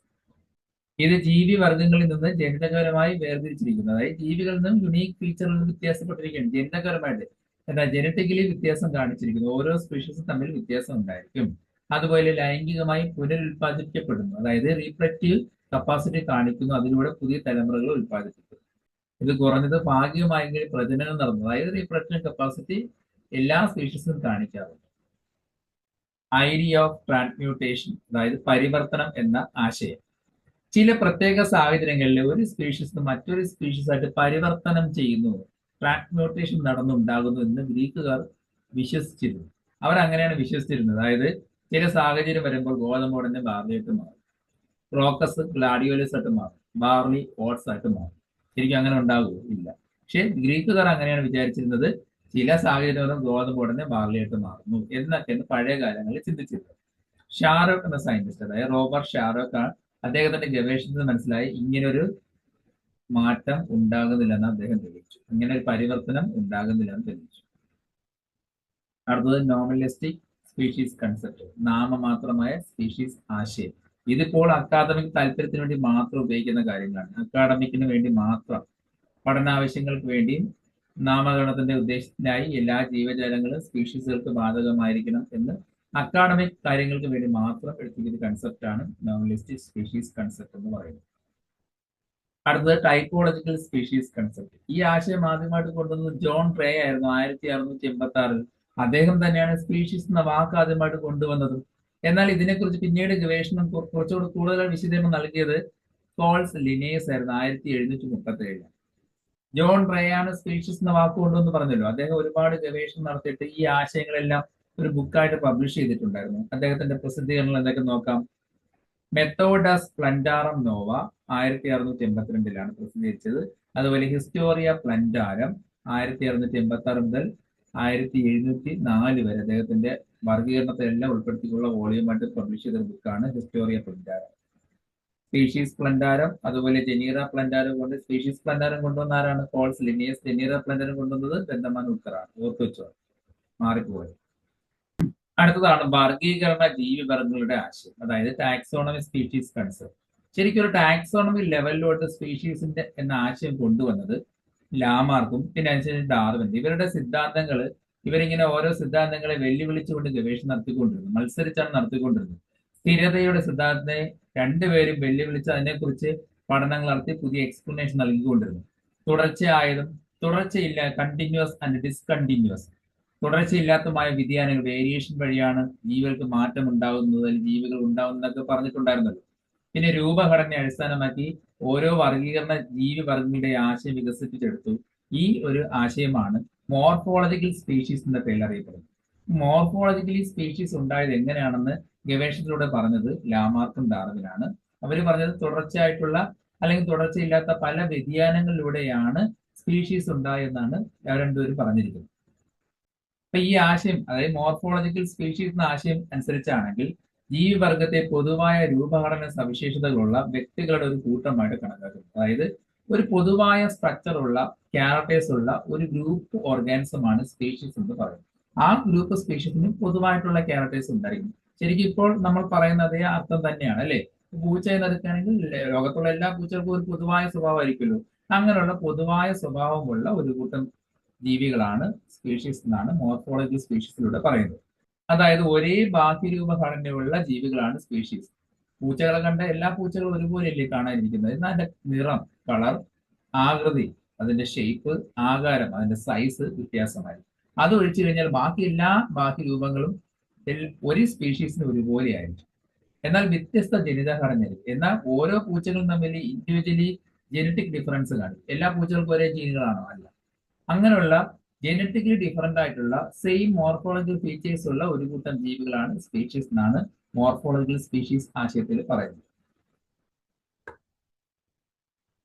ഇത് ജീവി വർഗങ്ങളിൽ നിന്ന് ജനിതകപരമായി വേർതിരിച്ചിരിക്കുന്നു. അതായത് ജീവികളിൽ നിന്നും യുണീക് ഫീച്ചറിൽ നിന്ന് വ്യത്യാസപ്പെട്ടിരിക്കുകയാണ്. ജനിതകപരമായിട്ട് എന്താ ജനറ്റിക്കലി വ്യത്യാസം കാണിച്ചിരിക്കുന്നു. ഓരോ സ്പീഷീസും തമ്മിൽ വ്യത്യാസം ഉണ്ടായിരിക്കും. അതുപോലെ ലൈംഗികമായി പുനരുൽപ്പാദിപ്പിക്കപ്പെടുന്നു. അതായത് റീപ്രൊഡക്റ്റീവ് കപ്പാസിറ്റി കാണിക്കുന്നു. അതിലൂടെ പുതിയ തലമുറകൾ ഉൽപ്പാദിപ്പിക്കുന്നു. ഇത് കുറഞ്ഞത് ഭാഗികമായെങ്കിലും പ്രജനനം നടന്നു. അതായത് റീപ്രൊഡക്ഷൻ കപ്പാസിറ്റി എല്ലാ സ്പീഷീസും കാണിക്കാറുണ്ട്. ഐഡിയ ഓഫ് ട്രാൻസ്മ്യൂട്ടേഷൻ, അതായത് പരിവർത്തനം എന്ന ആശയം. ചില പ്രത്യേക സാഹചര്യങ്ങളിൽ ഒരു സ്പീഷീസ് മറ്റൊരു സ്പീഷീസ് ആയിട്ട് പരിവർത്തനം ചെയ്യുന്നു, ട്രാൻസ്മ്യൂട്ടേഷൻ നടന്നുണ്ടാകുന്നു എന്ന് ഗ്രീക്കുകാർ വിശ്വസിച്ചിരുന്നു. അവർ അങ്ങനെയാണ് വിശ്വസിച്ചിരുന്നത്. അതായത് ചില സാഹചര്യം വരുമ്പോൾ ഗോതമ്പോടനെ ബാർലിയായിട്ട് മാറും, ക്രോക്കസ് ഗ്ലാഡിയോലസ് ആയിട്ട് മാറും, ബാർലി ഓട്സ് ആയിട്ട് മാറും. ശരിക്കും അങ്ങനെ ഉണ്ടാകുമോ? ഇല്ല. പക്ഷെ ഗ്രീക്കുകാർ അങ്ങനെയാണ് വിചാരിച്ചിരുന്നത്. ചില സാഹചര്യം ഗോതമ്പോടനെ ബാർലിയായിട്ട് മാറുന്നു എന്നൊക്കെയാണ് പഴയ കാലങ്ങളിൽ ചിന്തിച്ചിരുന്നത്. ഷാരോക്ക് എന്ന സയന്റിസ്റ്റ്, അതായത് റോബർട്ട് ഷാരോക്ക്, അദ്ദേഹത്തിന്റെ ഗവേഷണത്തിൽ മനസ്സിലായി ഇങ്ങനൊരു മാറ്റം ഉണ്ടാകുന്നില്ലെന്ന് അദ്ദേഹം തെളിയിച്ചു. ഇങ്ങനെ ഒരു പരിവർത്തനം ഉണ്ടാകുന്നില്ലെന്ന് തെളിയിച്ചു. അടുത്തത് നോമിനലിസ്റ്റിക് സ്പീഷീസ് കൺസെപ്റ്റ്, നാമമാത്രമായ സ്പീഷീസ് ആശയം. ഇതിപ്പോൾ അക്കാദമിക് താല്പര്യത്തിന് വേണ്ടി മാത്രം ഉപയോഗിക്കുന്ന കാര്യങ്ങളാണ്. അക്കാദമിക്കിന് വേണ്ടി മാത്രം, പഠനാവശ്യങ്ങൾക്ക് വേണ്ടിയും നാമകരണത്തിന്റെ ഉദ്ദേശത്തിനായി എല്ലാ ജീവജാലങ്ങളും സ്പീഷീസുകൾക്ക് ബാധകമായിരിക്കണം എന്ന് അക്കാഡമിക് കാര്യങ്ങൾക്ക് വേണ്ടി മാത്രം എടുത്തിരിക്കുന്ന കൺസെപ്റ്റാണ് നോമിനലിസ്റ്റിക് സ്പീഷീസ് കൺസെപ്റ്റ് എന്ന് പറയുന്നത്. അടുത്തത് ടൈപ്പോളജിക്കൽ സ്പീഷീസ് കൺസെപ്റ്റ്. ഈ ആശയം ആദ്യമായിട്ട് കൊണ്ടുവന്നത് ജോൺ റേ ആയിരുന്നു 1686. അദ്ദേഹം തന്നെയാണ് സ്പീഷീസ് എന്ന വാക്ക് ആദ്യമായിട്ട് കൊണ്ടുവന്നത്. എന്നാൽ ഇതിനെക്കുറിച്ച് പിന്നീട് ഗവേഷണം കുറച്ചുകൂടി കൂടുതൽ വിശദീകരണം നൽകിയത് കോൾസ് ലിനേയസ് ആയിരുന്നു 1737. ജോൺ റേ ആണ് സ്പീഷീസ് എന്ന വാക്ക് കൊണ്ടുവന്ന് പറഞ്ഞല്ലോ. അദ്ദേഹം ഒരുപാട് ഗവേഷണം നടത്തിയിട്ട് ഈ ആശയങ്ങളെല്ലാം ഒരു ബുക്കായിട്ട് പബ്ലിഷ് ചെയ്തിട്ടുണ്ടായിരുന്നു. അദ്ദേഹത്തിന്റെ പ്രസിദ്ധീകരണങ്ങൾ എന്തൊക്കെ നോക്കാം. മെത്തോഡസ് പ്ലന്റാറം നോവ 1682 പ്രസിദ്ധീകരിച്ചത്. അതുപോലെ ഹിസ്റ്റോറിയ പ്ലന്റാരം 1686 മുതൽ 1704 വരെ അദ്ദേഹത്തിന്റെ വർഗീകരണത്തിലെല്ലാം ഉൾപ്പെടുത്തിയുള്ള വോളിയുമായിട്ട് പബ്ലിഷ് ചെയ്ത ബുക്കാണ് ഹിസ്റ്റോറിയ പ്ലന്റാരം. സ്പീഷീസ് പ്ലന്റാരം, അതുപോലെ ജനീറ പ്ലന്റാരം കൊണ്ട് സ്പീഷീസ് പ്ലന്റാരം കൊണ്ടുവന്ന ആരാണ്? കോൾസ് ലിനിയസ്. ജനീറ പ്ലന്റാരം കൊണ്ടുവന്നത് ബന്ധമാൻ ഉത്തറാണ്. ഓർത്തു വെച്ചോ, മാറിപ്പോയത്. അടുത്തതാണ് വർഗീകരണ ജീവിവർഗങ്ങളുടെ ആശയം, അതായത് ടാക്സോണമി സ്പീഷീസ് കൺസെപ്റ്റ്. ശരിക്കും ഒരു ടാക്സോണമി ലെവലിലോട്ട് സ്പീഷീസിന്റെ എന്ന ആശയം കൊണ്ടുവന്നത് ലാമാർക്കും പിന്നെ അനുസരിച്ച് ഡാർവിൻ. ഇവരുടെ സിദ്ധാന്തങ്ങൾ, ഇവരിങ്ങനെ ഓരോ സിദ്ധാന്തങ്ങളെ വെല്ലുവിളിച്ചുകൊണ്ട് ഗവേഷണം നടത്തിക്കൊണ്ടിരുന്നു, മത്സരിച്ചാണ് നടത്തിക്കൊണ്ടിരുന്നത്. സ്ഥിരതയുടെ സിദ്ധാന്തത്തെ രണ്ടുപേരും വെല്ലുവിളിച്ച് അതിനെക്കുറിച്ച് പഠനങ്ങൾ നടത്തി പുതിയ എക്സ്പ്ലനേഷൻ നൽകിക്കൊണ്ടിരുന്നു. തുടർച്ചയായതും തുടർച്ചയില്ല, കണ്ടിന്യൂസ് ആൻഡ് ഡിസ്കണ്ടിന്യൂസ്, തുടർച്ചയില്ലാത്തമായ വ്യതിയാനങ്ങൾ, വേരിയേഷൻ വഴിയാണ് ജീവികൾക്ക് മാറ്റം ഉണ്ടാകുന്നത്, അല്ലെങ്കിൽ ജീവികൾ ഉണ്ടാകുന്നതൊക്കെ പറഞ്ഞിട്ടുണ്ടായിരുന്നല്ലോ. പിന്നെ രൂപഘടനയെ അടിസ്ഥാനമാക്കി ഓരോ വർഗീകരണ ജീവിവർഗങ്ങളുടെ ആശയം വികസിപ്പിച്ചെടുത്തു. ഈ ഒരു ആശയമാണ് മോർഫോളജിക്കൽ സ്പീഷീസ് എന്ന പേരിൽ അറിയപ്പെടുന്നത്. മോർഫോളജിക്കലി സ്പീഷീസ് ഉണ്ടായത് എങ്ങനെയാണെന്ന് ഗവേഷണത്തിലൂടെ പറഞ്ഞത് ലാമാർക്കും ഡാർവിനാണ്. അവർ പറഞ്ഞത് തുടർച്ചയായിട്ടുള്ള അല്ലെങ്കിൽ തുടർച്ചയില്ലാത്ത പല വ്യതിയാനങ്ങളിലൂടെയാണ് സ്പീഷീസ് ഉണ്ടായെന്നാണ് രണ്ടുപേരും പറഞ്ഞിരിക്കുന്നത്. അപ്പൊ ഈ ആശയം, അതായത് മോർഫോളജിക്കൽ സ്പീഷീസ് എന്ന ആശയം അനുസരിച്ചാണെങ്കിൽ ജീവിവർഗത്തെ പൊതുവായ രൂപഘടന സവിശേഷതകളുള്ള വ്യക്തികളുടെ ഒരു കൂട്ടമായിട്ട് കണക്കാക്കുന്നു. അതായത് ഒരു പൊതുവായ സ്ട്രക്ചർ ഉള്ള, ക്യാരക്ടേഴ്സ് ഉള്ള ഒരു ഗ്രൂപ്പ് ഓർഗാനിസമാണ് സ്പീഷീസ് എന്ന് പറയുന്നത്. ആ ഗ്രൂപ്പ് സ്പീഷീസിന് പൊതുവായിട്ടുള്ള ക്യാരക്ടേഴ്സ് ഉണ്ടായിരിക്കും. ശരിക്കും ഇപ്പോൾ നമ്മൾ പറയുന്ന അതേ അർത്ഥം തന്നെയാണ് അല്ലെ. പൂച്ച എന്നെടുക്കുകയാണെങ്കിൽ ലോകത്തുള്ള എല്ലാ പൂച്ചകൾക്കും ഒരു പൊതുവായ സ്വഭാവമായിരിക്കുമല്ലോ. അങ്ങനെയുള്ള പൊതുവായ സ്വഭാവമുള്ള ഒരു കൂട്ടം ജീവികളാണ് സ്പീഷീസ് എന്നാണ് മോർഫോളജി സ്പീഷീസിലൂടെ പറയുന്നത്. അതായത് ഒരേ ബാഹ്യരൂപഘടനയുള്ള ജീവികളാണ് സ്പീഷീസ്. പൂച്ചകളെ കണ്ട എല്ലാ പൂച്ചകളും ഒരുപോലെയല്ലേ കാണാനിരിക്കുന്നത്. എന്നാൽ അതിന്റെ നിറം, കളർ, ആകൃതി, അതിന്റെ ഷേപ്പ്, ആകാരം, അതിന്റെ സൈസ് വ്യത്യാസമായിരിക്കും. അത് ഒഴിച്ചു കഴിഞ്ഞാൽ ബാക്കി എല്ലാ ബാഹ്യരൂപങ്ങളും ഒരു സ്പീഷീസിന് ഒരുപോലെ ആയിരിക്കും. എന്നാൽ വ്യത്യസ്ത ജനിതഘടനയായിരിക്കും. എന്നാൽ ഓരോ പൂച്ചകളും തമ്മിൽ ഇൻഡിവിജ്വലി ജനറ്റിക് ഡിഫറൻസ് കാണും. എല്ലാ പൂച്ചകൾക്കും ഒരേ ജീനുകളാണോ? അല്ല. അങ്ങനെയുള്ള ജനറ്റിക്കലി ഡിഫറൻ്റ് ആയിട്ടുള്ള സെയിം മോർഫോളജിക്കൽ ഫീച്ചേഴ്സ് ഉള്ള ഒരു കൂട്ടം ജീവികളാണ് സ്പീഷീസ് എന്നാണ് മോർഫോളജിക്കൽ സ്പീഷീസ് ആശയത്തിൽ പറയുന്നത്.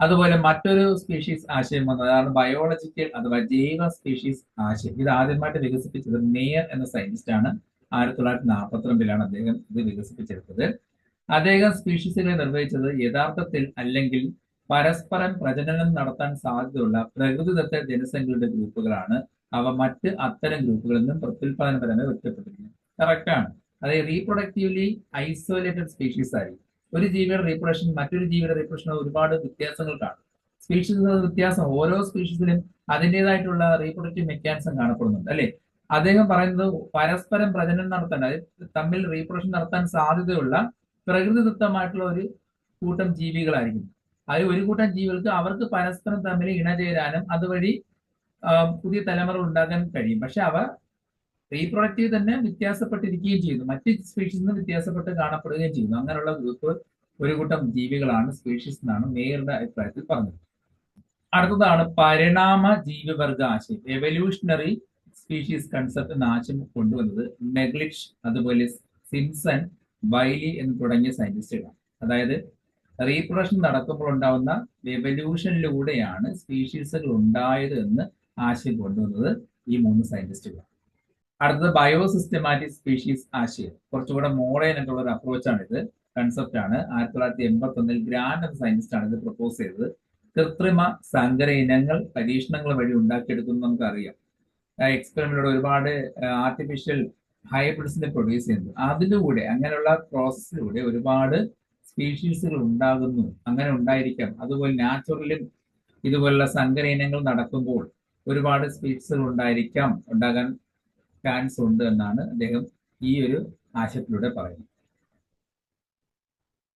അതുപോലെ മറ്റൊരു സ്പീഷീസ് ആശയം വന്നത് അതാണ് ബയോളജിക്കൽ അഥവാ ജൈവ സ്പീഷീസ് ആശയം. ഇത് ആദ്യമായിട്ട് വികസിപ്പിച്ചത് മേയർ എന്ന സയന്റിസ്റ്റ് ആണ്. 1942 അദ്ദേഹം ഇത് വികസിപ്പിച്ചെടുത്തത്. അദ്ദേഹം സ്പീഷീസുകളെ നിർവഹിച്ചത് യഥാർത്ഥത്തിൽ അല്ലെങ്കിൽ പരസ്പരം പ്രജനനം നടത്താൻ സാധ്യതയുള്ള പ്രകൃതിദത്ത ജനസംഖ്യയുടെ ഗ്രൂപ്പുകളാണ്. അവ മറ്റ് അത്തരം ഗ്രൂപ്പുകളിൽ നിന്നും പ്രത്യുൽപാദനപരമായി ഒറ്റപ്പെട്ടിരിക്കുന്നു. കറക്റ്റാണ്. അതായത് റീപ്രൊഡക്റ്റീവ്ലി ഐസോലേറ്റഡ് സ്പീഷീസ് ആയിരിക്കും. ഒരു ജീവിയുടെ റീപ്രൊഡക്ഷൻ മറ്റൊരു ജീവിയുടെ റീപ്രൊഡക്ഷൻ ഒരുപാട് വ്യത്യാസങ്ങൾ കാണും. സ്പീഷീസ് വ്യത്യാസം ഓരോ സ്പീഷീസിലും അതിൻ്റെതായിട്ടുള്ള റീപ്രൊഡക്റ്റീവ് മെക്കാനിസം കാണപ്പെടുന്നുണ്ട് അല്ലെ. അദ്ദേഹം പറയുന്നത് പരസ്പരം പ്രജനനം നടത്താൻ, അതായത് തമ്മിൽ റീപ്രൊഡക്ഷൻ നടത്താൻ സാധ്യതയുള്ള പ്രകൃതിദത്തമായിട്ടുള്ള ഒരു കൂട്ടം ജീവികളായിരിക്കും. അതിൽ ഒരു കൂട്ടം ജീവികൾക്ക് അവർക്ക് പരസ്പരം തമ്മിൽ ഇണചേരാനും അതുവഴി പുതിയ തലമുറ ഉണ്ടാക്കാൻ കഴിയും. പക്ഷെ അവ റീപ്രൊഡക്റ്റീവ് തന്നെ വ്യത്യാസപ്പെട്ടിരിക്കുകയും ചെയ്യുന്നു, മറ്റ് സ്പീഷീസിൽ നിന്ന് വ്യത്യാസപ്പെട്ട് കാണപ്പെടുകയും ചെയ്യുന്നു. അങ്ങനെയുള്ള ഗ്രൂപ്പ് ഒരു കൂട്ടം ജീവികളാണ് സ്പീഷീസ് എന്നാണ് മേയറുടെ അഭിപ്രായത്തിൽ പറഞ്ഞത്. അടുത്തതാണ് പരിണാമ ജീവിവർഗ ആശയം. എവല്യൂഷണറി സ്പീഷീസ് കൺസെപ്റ്റ് എന്ന ആശയം കൊണ്ടുവന്നത് മെഗ്ലിച്ച്, അതുപോലെ സിംസൺ, ബൈലി എന്ന് തുടങ്ങിയ സയന്റിസ്റ്റുകളാണ്. അതായത് റീപ്രൊഡക്ഷൻ നടക്കുമ്പോൾ ഉണ്ടാവുന്ന എവല്യൂഷനിലൂടെയാണ് സ്പീഷീസുകൾ ഉണ്ടായത് എന്ന് ആശയം കൊണ്ടുവന്നത് ഈ 3 സയന്റിസ്റ്റുകളാണ്. അടുത്തത് ബയോസിസ്റ്റമാറ്റിക് സ്പീഷീസ് ആശയം. കുറച്ചുകൂടെ മോഡേൺ ആയിട്ടുള്ള ഒരു അപ്രോച്ചാണ് ഇത്, കൺസെപ്റ്റ് ആണ്. 1981 ഗ്രാൻഡ് എന്ന സയന്റിസ്റ്റ് ആണ് ഇത് പ്രപ്പോസ് ചെയ്തത്. കൃത്രിമ സങ്കര ഇനങ്ങൾ പരീക്ഷണങ്ങൾ വഴി ഉണ്ടാക്കിയെടുക്കുന്നത് നമുക്കറിയാം. എക്സ്പെരിമെന്റിലൂടെ ഒരുപാട് ആർട്ടിഫിഷ്യൽ ഹൈബ്രിഡ്സിനെ പ്രൊഡ്യൂസ് ചെയ്യുന്നു. അതിലൂടെ അങ്ങനെയുള്ള പ്രോസസ്സിലൂടെ ഒരുപാട് സ്പീഷീസുകൾ ഉണ്ടാകുന്നു, അങ്ങനെ ഉണ്ടായിരിക്കാം. അതുപോലെ നാച്ചുറലും ഇതുപോലുള്ള സങ്കര ഇനങ്ങൾ നടക്കുമ്പോൾ ഒരുപാട് സ്പീഷീസുകൾ ഉണ്ടാകാൻ ചാൻസ് ഉണ്ട് എന്നാണ് അദ്ദേഹം ഈ ഒരു ആശയത്തിലൂടെ പറയുന്നത്.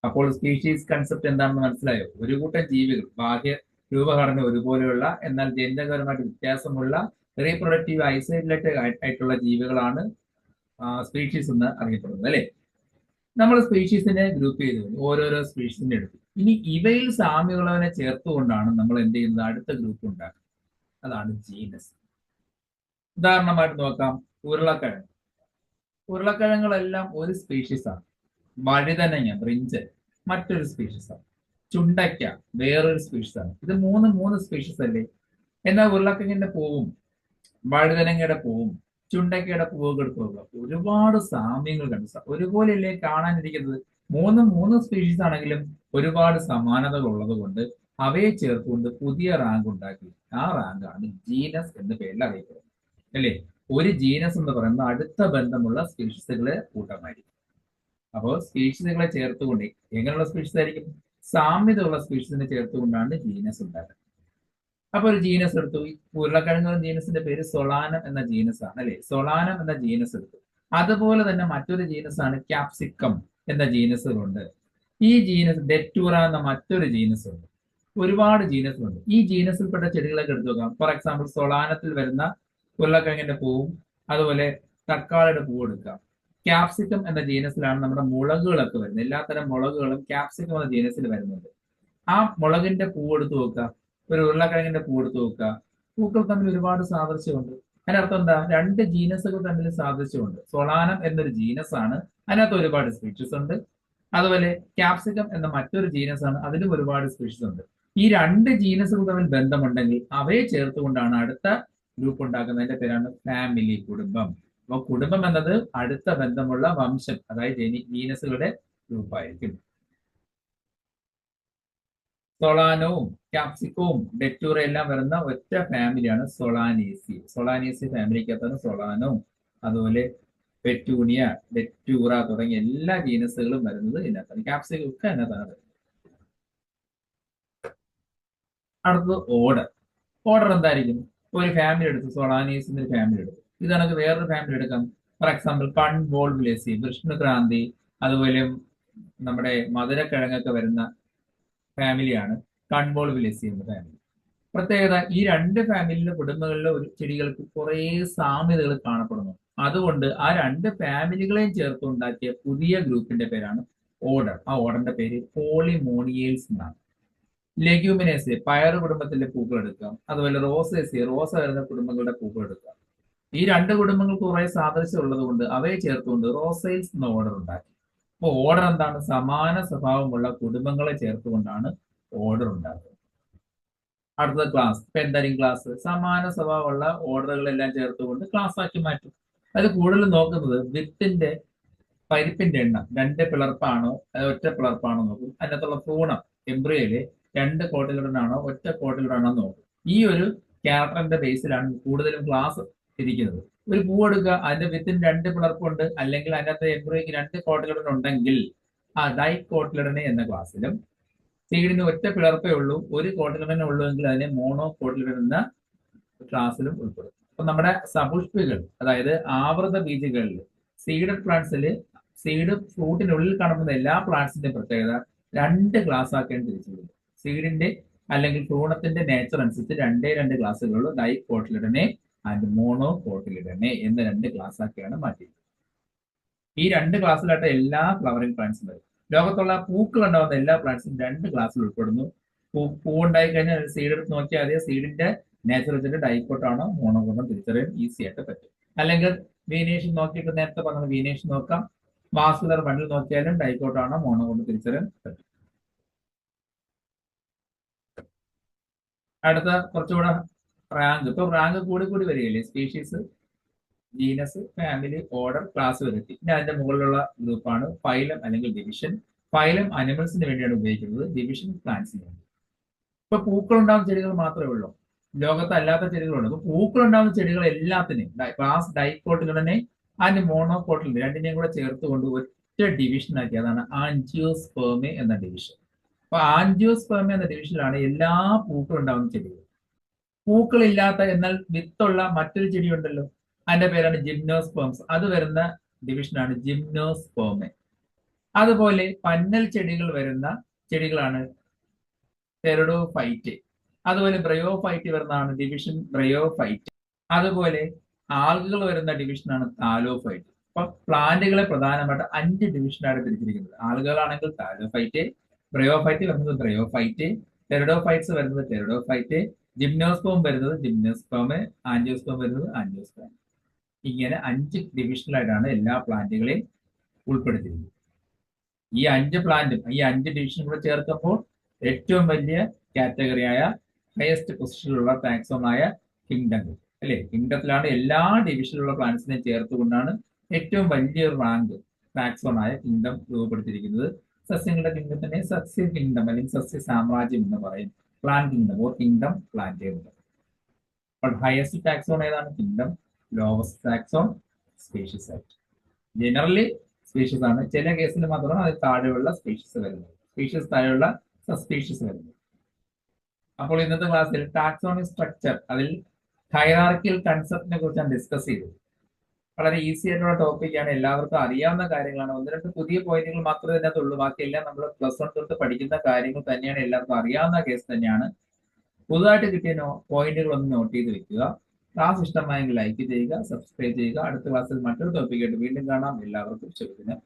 അപ്പോൾ സ്പീഷീസ് കൺസെപ്റ്റ് എന്താണെന്ന് മനസ്സിലായോ? ഒരു കൂട്ടം ജീവികൾ ബാഹ്യ രൂപഘടന ഒരുപോലെയുള്ള എന്നാൽ ജനിതകപരമായിട്ട് വ്യത്യാസമുള്ള റീപ്രൊഡക്റ്റീവ് ഐസോലേറ്റഡ് ആയിട്ടുള്ള ജീവികളാണ് സ്പീഷീസ് എന്ന് അറിയപ്പെടുന്നത് അല്ലെ. നമ്മൾ സ്പീഷീസിനെ ഗ്രൂപ്പ് ചെയ്ത് ഓരോരോ സ്പീഷീസിനെ എടുത്തു. ഇനി ഇവയിൽ സാമ്യമുള്ളവനെ ചേർത്തുകൊണ്ടാണ് നമ്മൾ എന്ത് ചെയ്യുന്നത്, അടുത്ത ഗ്രൂപ്പ് ഉണ്ടാക്കുന്നത്. അതാണ് ജീനസ്. ഉദാഹരണമായിട്ട് നോക്കാം, ഉരുളക്കിഴങ്ങ്. ഉരുളക്കിഴങ്ങുകളെല്ലാം ഒരു സ്പീഷീസാണ്. വഴുതനങ്ങ, ബ്രിഞ്ചൽ മറ്റൊരു സ്പീഷീസാണ്. ചുണ്ടയ്ക്ക വേറൊരു സ്പീഷീസാണ്. ഇത് മൂന്ന് സ്പീഷീസ് അല്ലേ. എന്നാൽ ഉരുളക്കിഴങ്ങിന്റെ പൂവും വഴുതനങ്ങയുടെ പൂവും ചുണ്ടയ്ക്കയുടെ പൂവൊക്കെ എടുത്ത് നോക്കുക, ഒരുപാട് സാമ്യങ്ങൾ കണ്ടു. ഒരുപോലെയല്ലേ കാണാനിരിക്കുന്നത്. മൂന്ന് സ്പീഷീസ് ആണെങ്കിലും ഒരുപാട് സമാനതകൾ ഉള്ളത് കൊണ്ട് അവയെ ചേർത്തുകൊണ്ട് പുതിയ റാങ്ക് ഉണ്ടാക്കി. ആ റാങ്കാണ് ജീനസ് എന്ന പേരിൽ അറിയപ്പെടുന്നത് അല്ലേ. ഒരു ജീനസ് എന്ന് പറയുന്നത് അടുത്ത ബന്ധമുള്ള സ്പീഷീസുകളെ കൂട്ടമായിരിക്കും. അപ്പോൾ സ്പീഷീസുകളെ ചേർത്തുകൊണ്ട് എങ്ങനെയുള്ള സ്പീഷീസ് ആയിരിക്കും, സാമ്യതയുള്ള സ്പീഷീസിനെ ചേർത്തുകൊണ്ടാണ് ജീനസ് ഉണ്ടാക്കുന്നത്. അപ്പൊ ഒരു ജീനസ് എടുത്തു. ഉരുളക്കിഴങ്ങ് ജീനസിന്റെ പേര് സൊളാനം എന്ന ജീനസ് ആണ് അല്ലെ. സൊളാനം എന്ന ജീനസ് എടുത്തു. അതുപോലെ തന്നെ മറ്റൊരു ജീനസ് ആണ് ക്യാപ്സിക്കം എന്ന ജീനസുകളുണ്ട്. ഈ ജീനസ് ഡെറ്റൂറ എന്ന മറ്റൊരു ജീനസ് ഉണ്ട്. ഒരുപാട് ജീനസുണ്ട്. ഈ ജീനസിൽപ്പെട്ട ചെടികളൊക്കെ എടുത്തു നോക്കാം. ഫോർ എക്സാമ്പിൾ സൊളാനത്തിൽ വരുന്ന ഉരുളക്കിഴങ്ങിന്റെ പൂവും അതുപോലെ തക്കാളിയുടെ പൂവ് എടുക്കാം. ക്യാപ്സിക്കം എന്ന ജീനസിലാണ് നമ്മുടെ മുളകുകളൊക്കെ വരുന്നത്. എല്ലാത്തരം മുളകുകളും ക്യാപ്സിക്കം എന്ന ജീനസിൽ വരുന്നുണ്ട്. ആ മുളകിന്റെ പൂവ് എടുത്തു നോക്കുക, ഒരു ഉരുളക്കിഴങ്ങിന്റെ പൂ എടുത്ത് നോക്കുക. പൂക്കൾ തമ്മിൽ ഒരുപാട് സാദൃശ്യമുണ്ട്. അതിനർത്ഥം എന്താ, 2 ജീനസുകൾ തമ്മിൽ സാദൃശ്യമുണ്ട്. സൊളാനം എന്നൊരു ജീനസ് ആണ്, അതിനകത്ത് ഒരുപാട് സ്പീഷീസ് ഉണ്ട്. അതുപോലെ ക്യാപ്സിക്കം എന്ന മറ്റൊരു ജീനസ് ആണ്, അതിലും ഒരുപാട് സ്പീഷീസ് ഉണ്ട്. ഈ 2 ജീനസുകൾ തമ്മിൽ ബന്ധമുണ്ടെങ്കിൽ അവയെ ചേർത്തുകൊണ്ടാണ് അടുത്ത ഗ്രൂപ്പ് ഉണ്ടാക്കുന്നതിന്റെ പേരാണ് ഫാമിലി, കുടുംബം. അപ്പോൾ കുടുംബം എന്നത് അടുത്ത ബന്ധമുള്ള വംശം, അതായത് ജീനസുകളുടെ ഗ്രൂപ്പായിരിക്കും. സൊളാനവും ക്യാപ്സിക്കവും ഡെറ്റൂറ എല്ലാം വരുന്ന ഒറ്റ ഫാമിലിയാണ് സൊളാനേസി. സൊളാനേസി ഫാമിലിക്കകത്താണ് സൊളാനവും അതുപോലെ പെറ്റൂണിയ, ഡെറ്റൂറ തുടങ്ങിയ എല്ലാ ജീനസുകളും വരുന്നത് ഇതിനകത്താണ്. ക്യാപ്സിക്കം ഒക്കെ അതിനകത്താണ് വരുന്നത്. അടുത്തത് ഓർഡർ. ഓർഡർ എന്തായിരിക്കും? ഒരു ഫാമിലി എടുത്തു, സൊളാനേസിന്റെ ഒരു ഫാമിലി എടുത്തു. ഇത് നമുക്ക് വേറൊരു ഫാമിലി എടുക്കാം. ഫോർ എക്സാമ്പിൾ കൺവോൾവുലേസി, വിഷ്ണുക്രാന്തി, അതുപോലെ നമ്മുടെ മധുരക്കിഴങ്ങൊക്കെ വരുന്ന ഫാമിലിയാണ് കൺവോൾവുലേസി എന്ന ഫാമിലി. പ്രത്യേകത, ഈ 2 ഫാമിലിയിലെ കുടുംബങ്ങളിലെ ഒരു ചെടികൾക്ക് കുറെ സാമ്യതകൾ കാണപ്പെടുന്നു. അതുകൊണ്ട് ആ 2 ഫാമിലികളെയും ചേർത്തുണ്ടാക്കിയ പുതിയ ഗ്രൂപ്പിന്റെ പേരാണ് ഓർഡർ. ആ ഓർഡറിന്റെ പേര് പോളിമോണിയേൽസ് എന്നാണ്. ലെഗ്യൂമിനേസി, പയറ് കുടുംബത്തിലെ പൂക്കൾ എടുക്കാം. അതുപോലെ റോസേസി, റോസ വരുന്ന കുടുംബങ്ങളുടെ പൂക്കൾ എടുക്കാം. ഈ 2 കുടുംബങ്ങൾക്ക് കുറെ സാദൃശ്യം ഉള്ളത് കൊണ്ട് അവയെ ചേർത്തുകൊണ്ട് റോസൈൽസ് എന്ന ഓർഡർ ഉണ്ടാക്കി. അപ്പോൾ ഓർഡർ എന്താണ്? സമാന സ്വഭാവമുള്ള കുടുംബങ്ങളെ ചേർത്തുകൊണ്ടാണ് ഓർഡർ ഉണ്ടാക്കുന്നത്. അടുത്ത ക്ലാസ്. ഇപ്പൊ എന്തായിരിക്കും ക്ലാസ്? സമാന സ്വഭാവമുള്ള ഓർഡറുകളെല്ലാം ചേർത്തുകൊണ്ട് ക്ലാസ് ആക്കി മാറ്റും. അത് കൂടുതൽ നോക്കുന്നത് വിത്തിന്റെ പരിപ്പിന്റെ എണ്ണം 2 പിളർപ്പാണോ അത് ഒറ്റ പിളർപ്പാണോ നോക്കും. അതിനകത്തുള്ള ഭ്രൂണം എംബ്രിയോയില് 2 കോട്ടിലിടനാണോ ഒറ്റ കോട്ടിലിടനാണോ നോക്കും. ഈ ഒരു ക്യാരക്ടറിന്റെ ബേസിലാണ് കൂടുതലും ക്ലാസ് ഇരിക്കുന്നത്. ഒരു പൂ എടുക്കുക, അതിന്റെ വിത്തിന് 2 പിളർപ്പുണ്ട്, അല്ലെങ്കിൽ അതിനകത്ത് എംബ്രിയോയ്ക്ക് 2 കോട്ടിലിടൻ ഉണ്ടെങ്കിൽ ആ ഡൈ കോട്ടിലിടനെ എന്ന ക്ലാസ്സിലും, സീഡിന് ഒറ്റ പിളർപ്പേ ഉള്ളൂ, ഒരു കോട്ടിലിടനെ ഉള്ളൂ എങ്കിൽ അതിനെ മോണോ കോട്ടിലിടൻ എന്ന ക്ലാസ്സിലും ഉൾപ്പെടും. അപ്പൊ നമ്മുടെ സപുഷ്പികൾ, അതായത് ആവൃത ബീജുകളിൽ സീഡഡ് പ്ലാന്റ്സിൽ സീഡ് ഫ്രൂട്ടിനുള്ളിൽ കാണുന്ന എല്ലാ പ്ലാന്റ്സിന്റെ പ്രത്യേകത 2 ക്ലാസ് ആക്കേണ്ടി തിരിച്ചിട്ടുണ്ട്. സീഡിന്റെ അല്ലെങ്കിൽ ഭ്രൂണത്തിന്റെ നേച്ചർ അനുസരിച്ച് 2 ക്ലാസ്സുകളുള്ളൂ. ഡൈ കോട്ടിലിടനെ ആൻഡ് മോണോ കോട്ടിലിടനെ എന്ന 2 ക്ലാസ് ആക്കിയാണ് മാറ്റിയത്. ഈ 2 ക്ലാസ്സിലായിട്ട് എല്ലാ ഫ്ലവറിംഗ് പ്ലാന്റ്സും വരും. ലോകത്തുള്ള പൂക്കൾ ഉണ്ടാവുന്ന എല്ലാ പ്ലാന്റ്സും 2 ക്ലാസ്സിൽ ഉൾപ്പെടുന്നു. പൂ ഉണ്ടായി കഴിഞ്ഞാൽ സീഡ് എടുത്ത് നോക്കിയാൽ അതേ സീഡിന്റെ നേച്ചർ വെച്ചിട്ട് ഡൈക്കോട്ടാണോ മോണോകോട്ടോ തിരിച്ചറിയാൻ ഈസി ആയിട്ട് പറ്റും. അല്ലെങ്കിൽ വീനേഷൻ നോക്കിയിട്ട് നേരത്തെ പറഞ്ഞ വീനേഷൻ നോക്കാം. വാസ്കുലർ ബണ്ടിൽ നോക്കിയാലും ഡൈക്കോട്ടാണോ മോണോകോട്ടോ തിരിച്ചറിയാൻ പറ്റും. അടുത്ത കുറച്ചുകൂടെ റാങ്ക്. ഇപ്പൊ റാങ്ക് കൂടി കൂടി വരികയല്ലേ. Species, genus, family, order, class വരെത്തി. പിന്നെ അതിന്റെ മുകളിലുള്ള ഗ്രൂപ്പാണ് ഫൈലം അല്ലെങ്കിൽ ഡിവിഷൻ. ഫൈലം അനിമൽസിന് വേണ്ടിയാണ് ഉപയോഗിക്കുന്നത്, ഡിവിഷൻ പ്ലാന്റ്സിന് വേണ്ടി. ഇപ്പൊ പൂക്കൾ ഉണ്ടാകുന്ന ചെടികൾ മാത്രമേ ഉള്ളൂ, ലോകത്ത് അല്ലാത്ത ചെടികളുണ്ട്. അപ്പൊ പൂക്കൾ ഉണ്ടാകുന്ന ചെടികൾ എല്ലാത്തിനെയും ക്ലാസ് ഡൈക്കോട്ടിലിടനെ അതിന് മോണോകോട്ടിലിടനെ രണ്ടിനെയും കൂടെ ചേർത്തുകൊണ്ട് ഒറ്റ ഡിവിഷൻ ആക്കി. അതാണ് ആൻജിയോസ്പെർമെ എന്ന ഡിവിഷൻ. അപ്പൊ ആൻജിയോസ്പെർമെ എന്ന ഡിവിഷനിലാണ് എല്ലാ പൂക്കളും ഉണ്ടാകുന്ന ചെടികൾ. പൂക്കളില്ലാത്ത എന്നാൽ വിത്തുള്ള മറ്റൊരു ചെടി ഉണ്ടല്ലോ, അതിന്റെ പേരാണ് ജിംനോസ്പേംസ്. അത് വരുന്ന ഡിവിഷനാണ് ജിംനോസ്പേർമെ. അതുപോലെ പന്നൽ ചെടികൾ വരുന്ന ചെടികളാണ് ടെറിഡോഫൈറ്റ്. അതുപോലെ ബ്രയോഫൈറ്റ് വരുന്നതാണ് ഡിവിഷൻ ബ്രയോഫൈറ്റ്. അതുപോലെ ആൽഗകൾ വരുന്ന ഡിവിഷനാണ് താലോഫൈറ്റ്. അപ്പൊ പ്ലാന്റുകളെ പ്രധാനമായിട്ട് 5 ഡിവിഷനാണ് തിരിച്ചിരിക്കുന്നത്. ആളുകളാണെങ്കിൽ താലോഫൈറ്റ്, ബ്രയോഫൈറ്റ് വരുന്നത് ബ്രയോഫൈറ്റ്, ടെറിഡോഫൈറ്റ്സ് വരുന്നത് ടെറിഡോഫൈറ്റ്, ജിംനോസ്പേം വരുന്നത് ജിംനോസ്പേം, ആൻജിയോസ്പേം വരുന്നത് ആൻജിയോസ്പേം. ഇങ്ങനെ 5 ഡിവിഷനിലായിട്ടാണ് എല്ലാ പ്ലാന്റുകളെയും ഉൾപ്പെടുത്തിയിരിക്കുന്നത്. ഈ 5 പ്ലാന്റും ഈ 5 ഡിവിഷനും കൂടെ ചേർത്തപ്പോൾ ഏറ്റവും വലിയ കാറ്റഗറിയായ ഹയസ്റ്റ് പൊസിഷനിലുള്ള ടാക്സോണായ കിങ്ഡം അല്ലെ. കിങ്ഡത്തിലാണ് എല്ലാ ഡിവിഷനിലുള്ള പ്ലാന്റ്സിനെയും ചേർത്തുകൊണ്ടാണ് ഏറ്റവും വലിയ റാങ്ക് ടാക്സോണായ കിങ്ഡം രൂപപ്പെടുത്തിയിരിക്കുന്നത്. സസ്യങ്ങളുടെ കിങ്ഡത്തിനെ സസ്യ കിങ്ഡം അല്ലെങ്കിൽ സസ്യ സാമ്രാജ്യം എന്ന് പറയും. Plant kingdom or kingdom plant. അപ്പോൾ ഹയസ്റ്റ് ടാക്സോൺ ഏതാണ്? കിങ്ഡം. ലോവസ്റ്റ് ടാക്സോൺ സ്പീഷീസ് ആയിട്ട്. ജനറലി സ്പീഷീസ് ആണ്, ചില കേസിൽ മാത്രമാണ് അത് താഴെയുള്ള സ്പീഷീസ് വരുന്നത്, സ്പീഷീസ് താഴെയുള്ള സബ്സ്പീഷീസ് വരുന്നത്. അപ്പോൾ ഇന്നത്തെ ക്ലാസ്സിൽ ടാക്സോണിക് സ്ട്രക്ചർ, അതിൽ ഹൈറാർക്കിയൽ കൺസെപ്റ്റിനെ കുറിച്ചാണ് ഡിസ്കസ് ചെയ്തത്. വളരെ ഈസി ആയിട്ടുള്ള ടോപ്പിക്കാണ്, എല്ലാവർക്കും അറിയാവുന്ന കാര്യങ്ങളാണ്. 1-2 പുതിയ പോയിന്റുകൾ മാത്രമേ ഇതിനകത്തുള്ളൂ. ബാക്കിയെല്ലാം നമ്മൾ +1 തൊട്ട് പഠിക്കുന്ന കാര്യങ്ങൾ തന്നെയാണ്, എല്ലാവർക്കും അറിയാവുന്ന കേസ് തന്നെയാണ്. പുതുതായിട്ട് കിട്ടിയ പോയിന്റുകൾ ഒന്ന് നോട്ട് ചെയ്ത് വെക്കുക. ക്ലാസ് ഇഷ്ടമായെങ്കിൽ ലൈക്ക് ചെയ്യുക, സബ്സ്ക്രൈബ് ചെയ്യുക. അടുത്ത ക്ലാസ്സിൽ മറ്റൊരു ടോപ്പിക്കായിട്ട് വീണ്ടും കാണാം. എല്ലാവർക്കും ശുഭദിനം.